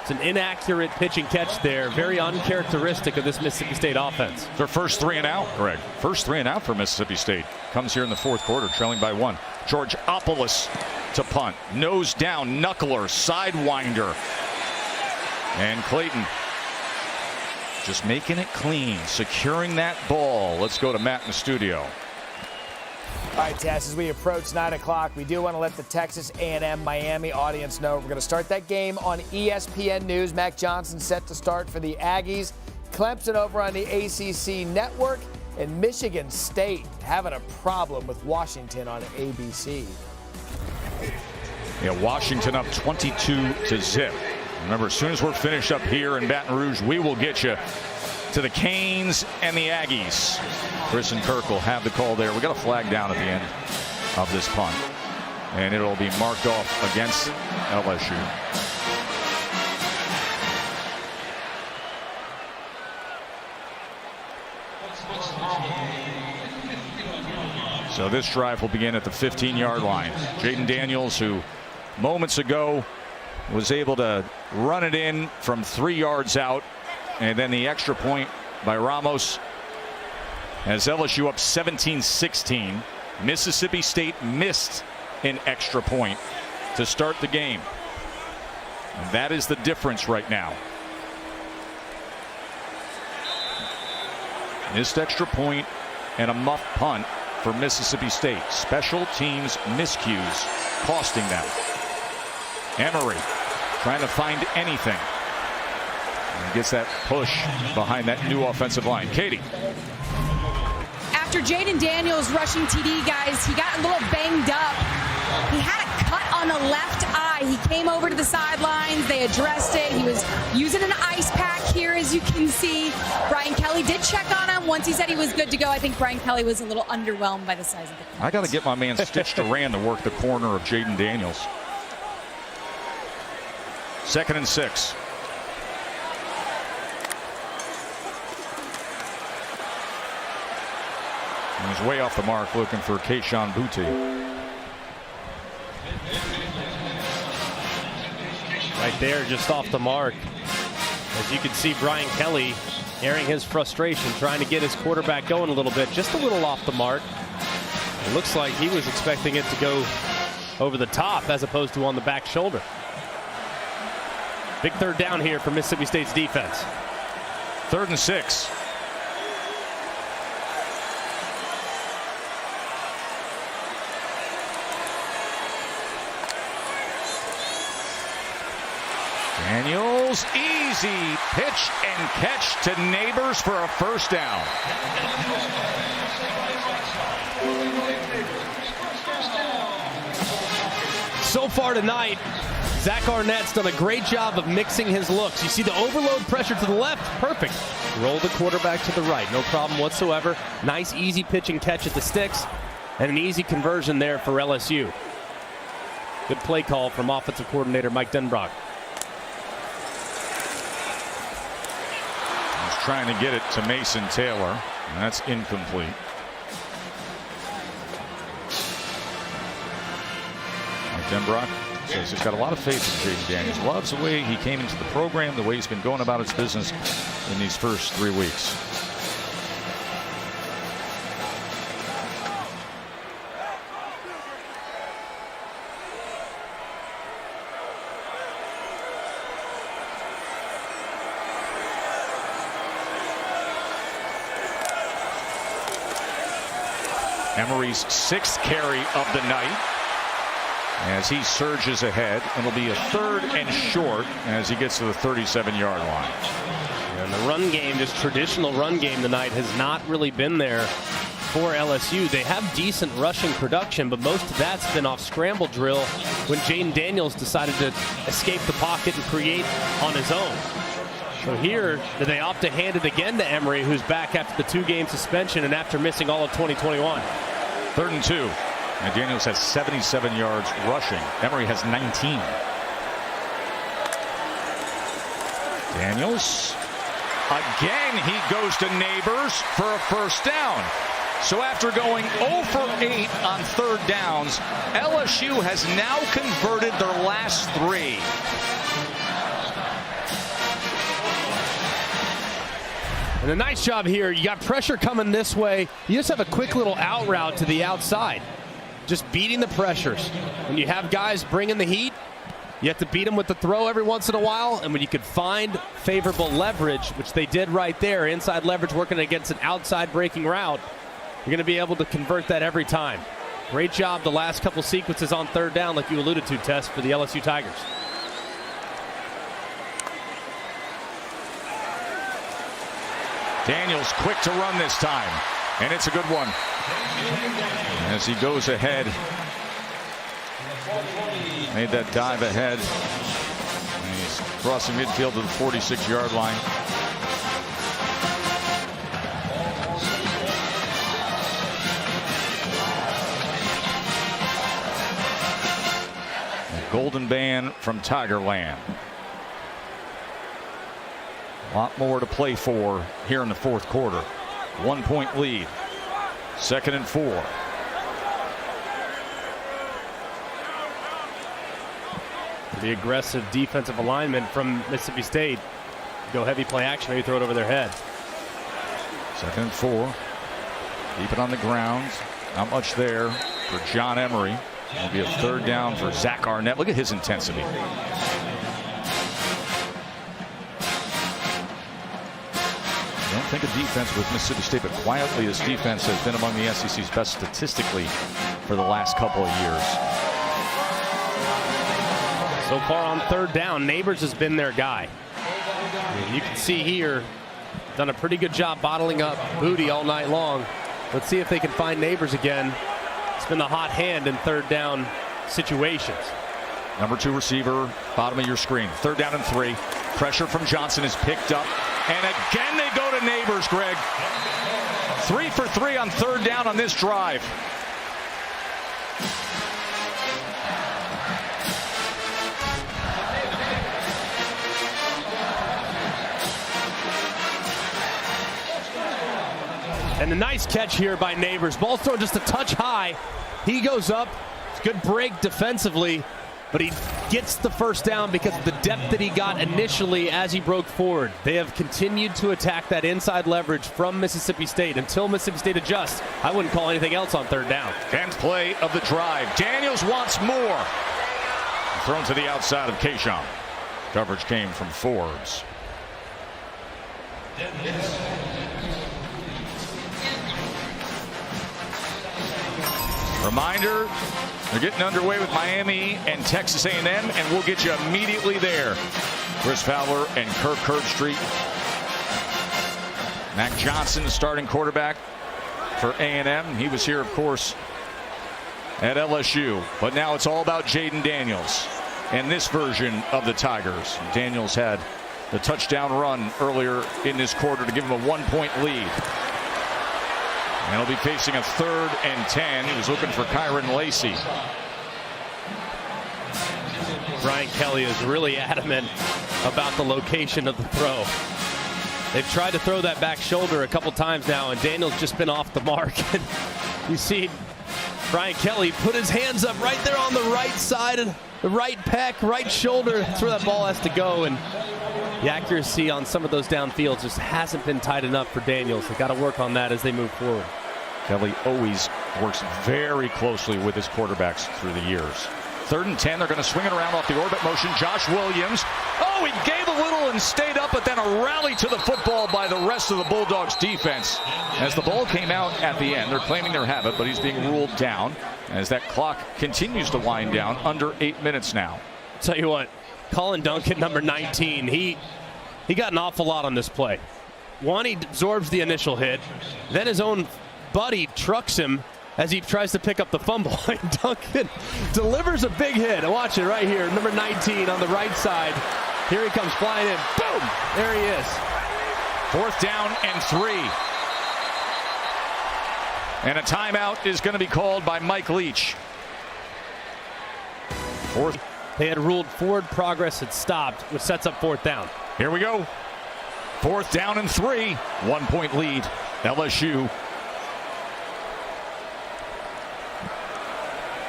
it's an inaccurate pitch and catch there. Very uncharacteristic of this Mississippi State offense. Their first 3 and out, Greg. First 3 and out for Mississippi State. Comes here in the 4th quarter, trailing by 1. George Opolis to punt. Nose down, knuckler, sidewinder. And Clayton just making it clean, securing that ball. Let's go to Matt in the studio. All right, Tess, as we approach 9 o'clock, we do want to let the Texas A&M Miami audience know we're going to start that game on ESPN News. Mac Johnson set to start for the Aggies. Clemson over on the ACC Network, and Michigan State having a problem with Washington on ABC. Yeah, Washington up 22-0. Remember, as soon as we're finished up here in Baton Rouge, we will get you to the Canes and the Aggies. Chris and Kirk will have the call there. We got a flag down at the end of this punt, and it'll be marked off against LSU. So this drive will begin at the 15-yard line. Jaden Daniels, who moments ago was able to run it in from 3 yards out, and then the extra point by Ramos has LSU up 17-16. Mississippi State missed an extra point to start the game. And that is the difference right now. Missed extra point and a muff punt for Mississippi State. Special teams miscues costing them. Emery trying to find anything. And gets that push behind that new offensive line. Katie. After Jaden Daniels rushing TD, guys, he got a little banged up. He had a cut on the left eye. He came over to the sidelines. They addressed it. He was using an ice pack here, as you can see. Brian Kelly did check on him. Once he said he was good to go, I think Brian Kelly was a little underwhelmed by the size of the cut. I got to get my man Stitch Duran to work the corner of Jaden Daniels. 2nd and 6. And he's way off the mark, looking for Keyshawn Booty. Right there, just off the mark. As you can see, Brian Kelly airing his frustration, trying to get his quarterback going a little bit, just a little off the mark. It looks like he was expecting it to go over the top as opposed to on the back shoulder. Big 3rd down here for Mississippi State's defense. 3rd and 6. Daniels, easy pitch and catch to Neighbors for a 1st down. So far tonight, Zach Arnett's done a great job of mixing his looks. You see the overload pressure to the left, perfect. Roll the quarterback to the right, no problem whatsoever. Nice easy pitch and catch at the sticks, and an easy conversion there for LSU. Good play call from offensive coordinator Mike Denbrock. Trying to get it to Mason Taylor, and that's incomplete. Mike Denbrock says he's got a lot of faith in Jaden Daniels. Loves the way he came into the program, the way he's been going about his business in these first 3 weeks. Emery's 6th carry of the night as he surges ahead. It'll be a 3rd and short as he gets to the 37-yard line. And the run game, just traditional run game tonight, has not really been there for LSU. They have decent rushing production, but most of that's been off scramble drill when Jaden Daniels decided to escape the pocket and create on his own. So here, they opt to hand it again to Emery, who's back after the 2-game suspension and after missing all of 2021. 3rd and 2. And Daniels has 77 yards rushing. Emery has 19. Daniels. Again, he goes to Neighbors for a 1st down. So after going 0 for 8 on 3rd downs, LSU has now converted their last 3. And a nice job here. You got pressure coming this way. You just have a quick little out route to the outside. Just beating the pressures. When you have guys bringing the heat, you have to beat them with the throw every once in a while. And when you can find favorable leverage, which they did right there, inside leverage working against an outside breaking route, you're going to be able to convert that every time. Great job the last couple sequences on 3rd down, like you alluded to, Tess, for the LSU Tigers. Daniels quick to run this time, and it's a good one. As he goes ahead, made that dive ahead. And he's crossing midfield to the 46-yard line. A golden band from Tigerland. A lot more to play for here in the 4th quarter. 1-point lead. 2nd and 4. The aggressive defensive alignment from Mississippi State. Go heavy play action, or you throw it over their head. 2nd and 4. Keep it on the ground. Not much there for John Emery. It'll be a 3rd down for Zach Arnett. Look at his intensity. I don't think a defense with Mississippi State, but quietly this defense has been among the SEC's best statistically for the last couple of years. So far on 3rd down, Neighbors has been their guy. You can see here, done a pretty good job bottling up Booty all night long. Let's see if they can find Neighbors again. It's been the hot hand in 3rd down situations. Number 2 receiver, bottom of your screen. 3rd down and 3. Pressure from Johnson is picked up. And again they go to Neighbors, Greg. 3 for 3 on 3rd down on this drive. And a nice catch here by Neighbors. Ball's thrown just a touch high. He goes up. It's a good break defensively, but he gets the 1st down because of the depth that he got initially as he broke forward. They have continued to attack that inside leverage from Mississippi State until Mississippi State adjusts. I wouldn't call anything else on 3rd down. 10th play of the drive. Daniels wants more. Thrown to the outside of Keyshawn. Coverage came from Forbes. Reminder, they're getting underway with Miami and Texas A&M, and we'll get you immediately there. Chris Fowler and Kirk Herbstreit. Mac Johnson, starting quarterback for A&M. He was here, of course, at LSU. But now it's all about Jaden Daniels and this version of the Tigers. Daniels had the touchdown run earlier in this quarter to give him a 1-point lead. And he'll be facing a 3rd and 10. He was looking for Kyron Lacey. Brian Kelly is really adamant about the location of the throw. They've tried to throw that back shoulder a couple times now, and Daniel's just been off the mark. You see Brian Kelly put his hands up right there on the right side, of the right pec, right shoulder. That's where that ball has to go. And the accuracy on some of those downfields just hasn't been tight enough for Daniels. They've got to work on that as they move forward. Kelly always works very closely with his quarterbacks through the years. 3rd and 10. They're going to swing it around off the orbit motion. Josh Williams. Oh, he gave a little and stayed up, but then a rally to the football by the rest of the Bulldogs defense. As the ball came out at the end, they're claiming their habit, but he's being ruled down as that clock continues to wind down. Under 8 minutes now. Tell you what, Colin Duncan, number 19, he got an awful lot on this play. One, he absorbs the initial hit. Then his own buddy trucks him as he tries to pick up the fumble. Duncan delivers a big hit. Watch it right here. Number 19 on the right side. Here he comes flying in. Boom! There he is. 4th down and 3. And a timeout is going to be called by Mike Leach. They had ruled forward progress had stopped, which sets up 4th down. Here we go. 4th down and 3. 1-point lead. LSU.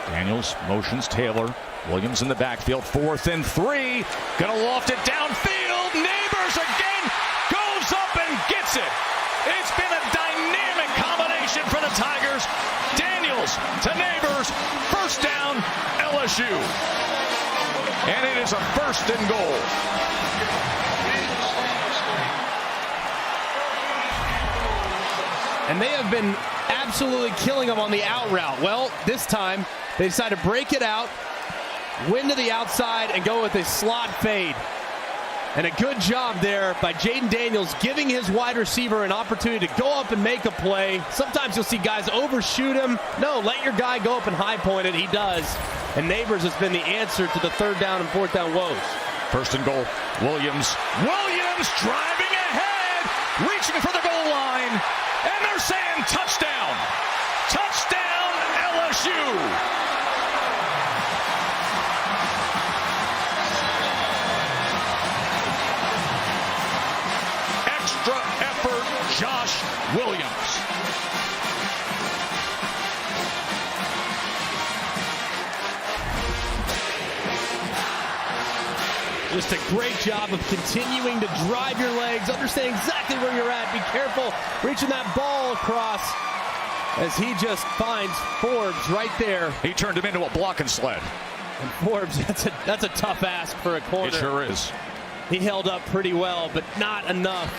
Daniels motions Taylor. Williams in the backfield. 4th and 3. Gonna loft it downfield. Neighbors again goes up and gets it. It's been a dynamic combination for the Tigers. Daniels to Neighbors. 1st down, LSU. And it is a 1st and goal. And they have been absolutely killing them on the out route. Well, this time they decide to break it out, win to the outside, and go with a slot fade. And a good job there by Jaden Daniels, giving his wide receiver an opportunity to go up and make a play. Sometimes you'll see guys overshoot him. No, let your guy go up and high point it. He does. And Neighbors has been the answer to the 3rd down and 4th down woes. 1st and goal. Williams driving ahead, reaching for the goal line. And they're saying touchdown. Touchdown, LSU. Extra keeper, Josh Williams. Just a great job of continuing to drive your legs, understand exactly where you're at, be careful reaching that ball across as he just finds Forbes right there. He turned him into a blocking sled. And Forbes, that's a tough ask for a corner. It sure is. He held up pretty well, but not enough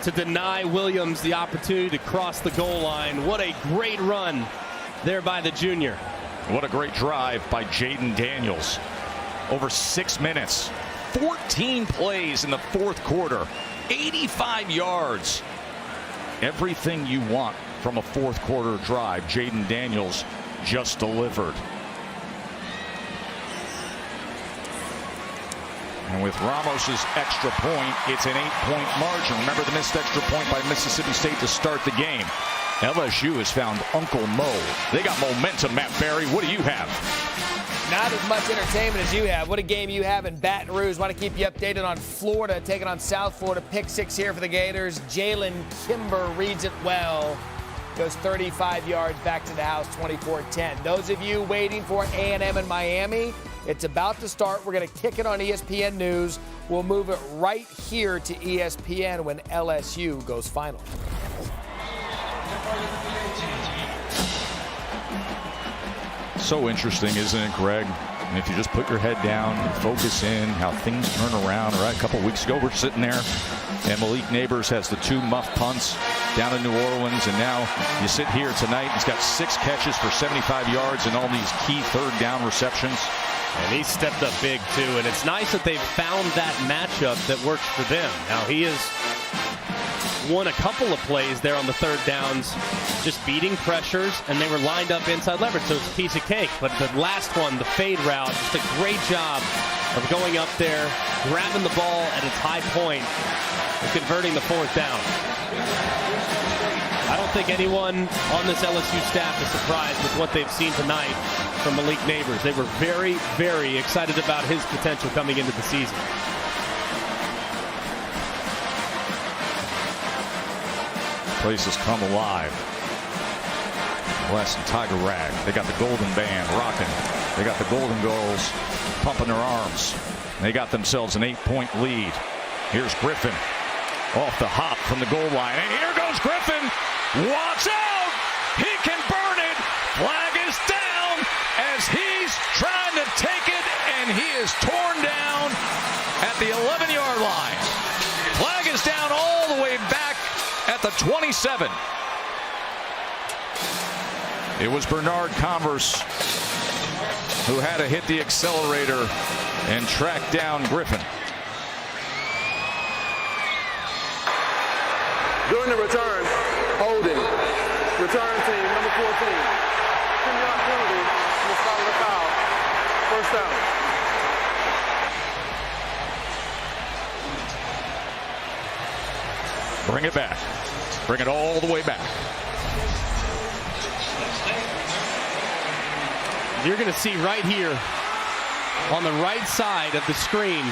to deny Williams the opportunity to cross the goal line. What a great run there by the junior. What a great drive by Jaden Daniels. Over 6 minutes, 14 plays in the fourth quarter, 85 yards. Everything you want from a fourth quarter drive, Jaden Daniels just delivered. And with Ramos's extra point, it's an 8-point margin. Remember the missed extra point by Mississippi State to start the game. LSU has found Uncle Mo. They got momentum, Matt Barry. What do you have? Not as much entertainment as you have. What a game you have in Baton Rouge. Want to keep you updated on Florida, taking on South Florida. Pick 6 here for the Gators. Jalen Kimber reads it well. Goes 35 yards back to the house, 24-10. Those of you waiting for A&M in Miami, it's about to start. We're going to kick it on ESPN News. We'll move it right here to ESPN when LSU goes final. So interesting, isn't it, Greg? And if you just put your head down and focus in how things turn around. Right, a couple of weeks ago, we're sitting there, and Malik Neighbors has the 2 muff punts down in New Orleans, and now you sit here tonight. He's got 6 catches for 75 yards and all these key third down receptions. And he stepped up big, too. And it's nice that they've found that matchup that works for them. Now, he has won a couple of plays there on the third downs, just beating pressures, and they were lined up inside leverage, so it's a piece of cake. But the last one, the fade route, just a great job of going up there, grabbing the ball at its high point, and converting the fourth down. I don't think anyone on this LSU staff is surprised with what they've seen tonight from Malik Neighbors. They were very, very excited about his potential coming into the season. Place has come alive. West and Tiger Rag. They got the Golden Band rocking. They got the Golden Girls pumping their arms. They got themselves an 8-point lead. Here's Griffin off the hop from the goal line. And here goes Griffin. Watch out! He can burn it. Flag is down as he's trying to take it, and he is torn down at the 11-yard line. Flag is down all the way back at the 27. It was Bernard Converse who had to hit the accelerator and track down Griffin. During the return, holding. Return team, number 14. 10-yard penalty on the start of the foul. First down. Bring it back. Bring it all the way back. You're going to see right here on the right side of the screen,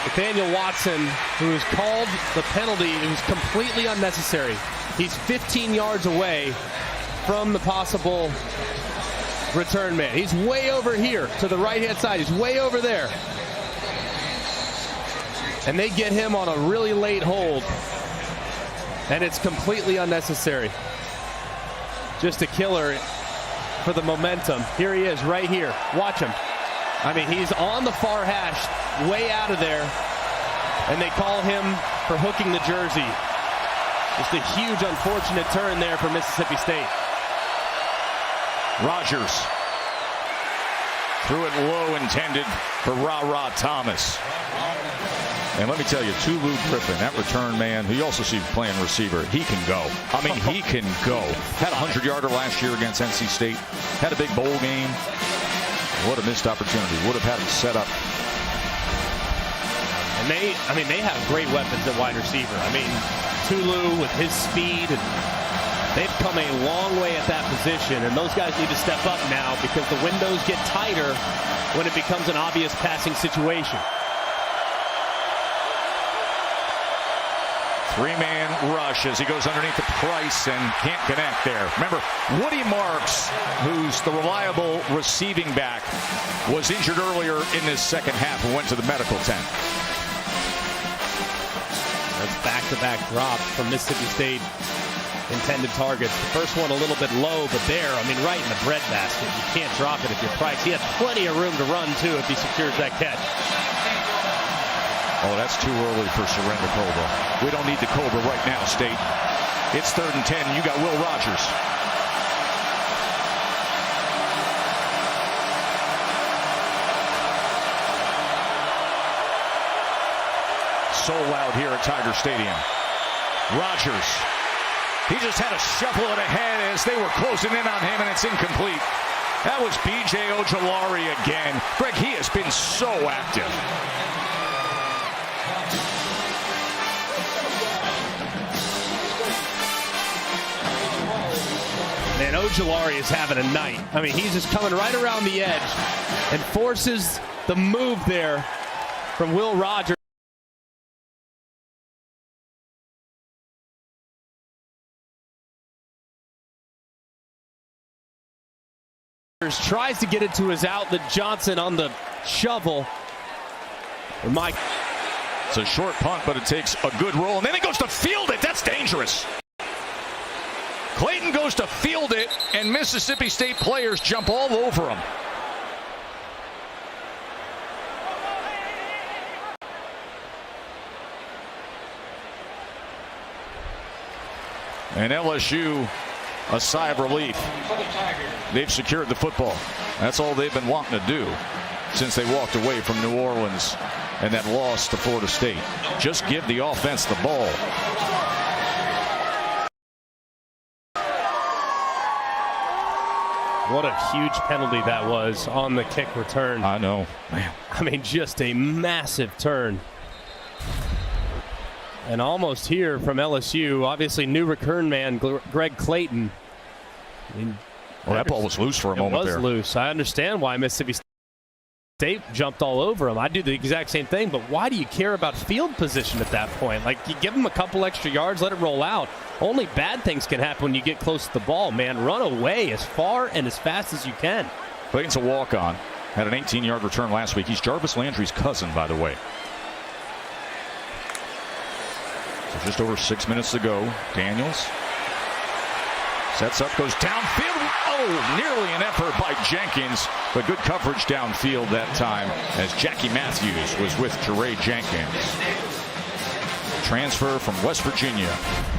Nathaniel Watson, who has called the penalty. It was completely unnecessary. He's 15 yards away from the possible return man. He's way over here to the right-hand side. He's way over there. And they get him on a really late hold. And it's completely unnecessary. Just a killer for the momentum. Here he is right here. Watch him. I mean, he's on the far hash, way out of there. And they call him for hooking the jersey. Just a huge, unfortunate turn there for Mississippi State. Rogers threw it low, intended for Ra Thomas. And let me tell you, Tulu Griffin, that return man, who you also see playing receiver, he can go. I mean, he can go. Had a 100-yarder last year against NC State. Had a big bowl game. What a missed opportunity. Would have had him set up. And they have great weapons at wide receiver. I mean, Tulu with his speed, and they've come a long way at that position. And those guys need to step up now because the windows get tighter when it becomes an obvious passing situation. Three-man rush as he goes underneath the Price and can't connect there. Remember, Woody Marks, who's the reliable receiving back, was injured earlier in this second half and went to the medical tent. That's back-to-back drops from Mississippi State intended targets. The first one a little bit low, but there, I mean, right in the breadbasket. You can't drop it if you're Price. He had plenty of room to run, too, if he secures that catch. Oh, that's too early for surrender Cobra. We don't need the Cobra right now, State. It's 3rd and 10. You got Will Rogers. So loud here at Tiger Stadium. Rogers. He just had a shuffle it ahead as they were closing in on him, and it's incomplete. That was B.J. Ojulari again. Greg, he has been so active. Man, Ojulari is having a night. I mean, he's just coming right around the edge and forces the move there from Will Rogers. Tries to get it to his outlet. Johnson on the shovel. Mike. It's a short punt, but it takes a good roll, and then he goes to field it. That's dangerous. Clayton goes to field it, and Mississippi State players jump all over him. And LSU, a sigh of relief. They've secured the football. That's all they've been wanting to do since they walked away from New Orleans and that loss to Florida State. Just give the offense the ball. What a huge penalty that was on the kick return. I know, man. I mean, just a massive turn. And almost here from LSU, obviously new return man Greg Clayton. I mean, well, that ball was loose for a moment there. It was loose. I understand why Mississippi State jumped all over him. I do the exact same thing, but why do you care about field position at that point? Like, you give him a couple extra yards, let it roll out. Only bad things can happen when you get close to the ball, man. Run away as far and as fast as you can. Clayton's a walk-on. Had an 18-yard return last week. He's Jarvis Landry's cousin, by the way. So just over 6 minutes to go. Daniels sets up, goes downfield. Oh, nearly an effort by Jenkins, but good coverage downfield that time as Jackie Matthews was with Jeray Jenkins. Transfer from West Virginia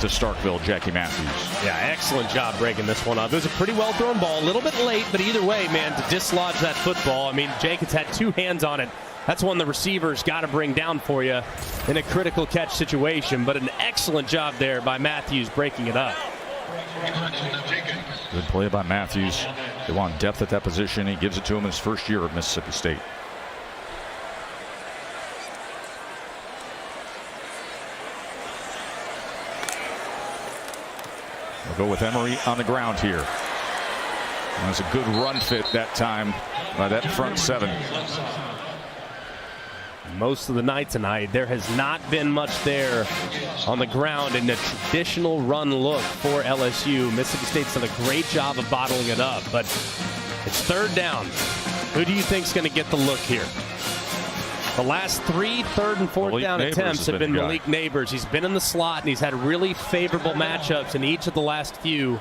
to Starkville, Jackie Matthews. Yeah, excellent job breaking this one up. It was a pretty well thrown ball, a little bit late, but either way, man, to dislodge that football, I mean, Jenkins had two hands on it. That's one the receivers got to bring down for you in a critical catch situation, but an excellent job there by Matthews breaking it up. Good play by Matthews. They want depth at that position. He gives it to him his first year at Mississippi State. We'll go with Emery on the ground here. That's a good run fit that time by that front seven. Most of the night tonight, there has not been much there on the ground in the traditional run look for LSU. Mississippi State's done a great job of bottling it up, but it's third down. Who do you think's going to get the look here? The last three third and fourth down attempts have been Malik Neighbors. He's been in the slot, and he's had really favorable matchups in each of the last few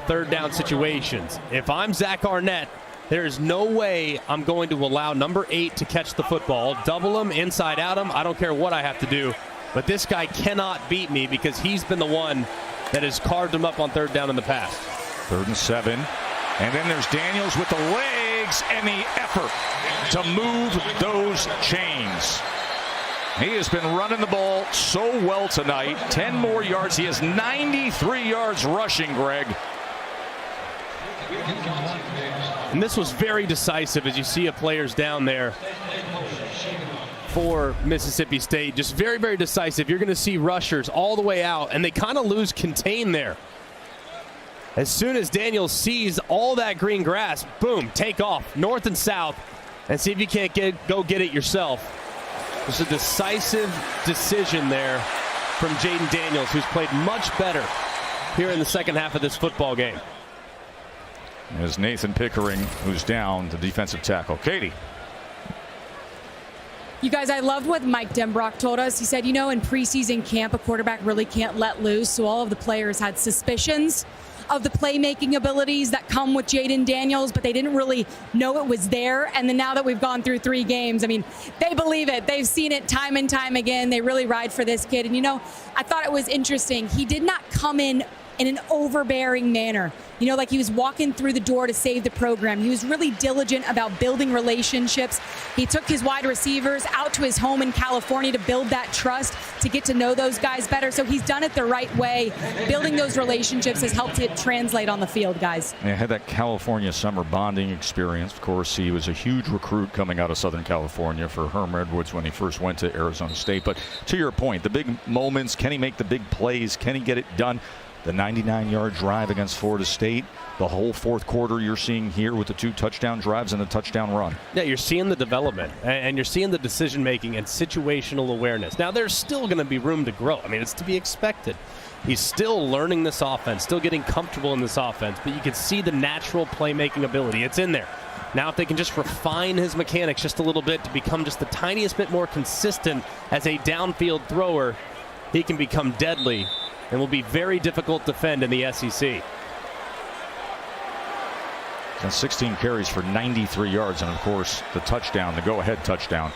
third down situations. If I'm Zach Arnett, there is no way I'm going to allow number 8 to catch the football. Double him, inside out him. I don't care what I have to do. But this guy cannot beat me because he's been the one that has carved him up on third down in the past. 3rd and 7. And then there's Daniels with the legs and the effort to move those chains. He has been running the ball so well tonight. 10 more yards. He has 93 yards rushing, Greg. And this was very decisive as you see players down there for Mississippi State. Just very, very decisive. You're going to see rushers all the way out, and they kind of lose contain there. As soon as Daniels sees all that green grass, boom, take off north and south and see if you can't go get it yourself. It's a decisive decision there from Jaden Daniels, who's played much better here in the second half of this football game. As Nathan Pickering, who's down, the defensive tackle. Katie. You guys, I loved what Mike Denbrock told us. He said, in preseason camp, a quarterback really can't let loose. So all of the players had suspicions of the playmaking abilities that come with Jaden Daniels, but they didn't really know it was there. And then now that we've gone through 3 games, they believe it. They've seen it time and time again. They really ride for this kid. And, I thought it was interesting. He did not come in an overbearing manner. Like he was walking through the door to save the program. He was really diligent about building relationships. He took his wide receivers out to his home in California to build that trust, to get to know those guys better. So he's done it the right way. Building those relationships has helped it translate on the field, guys. Yeah, had that California summer bonding experience. Of course, he was a huge recruit coming out of Southern California for Herm Edwards when he first went to Arizona State. But to your point, the big moments, can he make the big plays? Can he get it done? The 99-yard drive against Florida State, the whole fourth quarter you're seeing here with the 2 touchdown drives and the touchdown run. Yeah, you're seeing the development, and you're seeing the decision-making and situational awareness. Now, there's still going to be room to grow. It's to be expected. He's still learning this offense, still getting comfortable in this offense, but you can see the natural playmaking ability. It's in there. Now, if they can just refine his mechanics just a little bit to become just the tiniest bit more consistent as a downfield thrower, he can become deadly and will be very difficult to defend in the SEC. And 16 carries for 93 yards, and of course the touchdown, the go-ahead touchdown.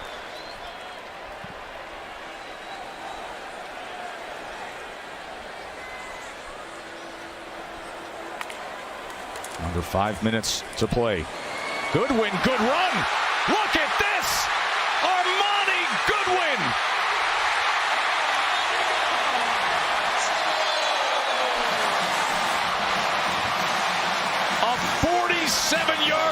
Under 5 minutes to play. Goodwin, good run. Look at this. Armani Goodwin. A 47-yard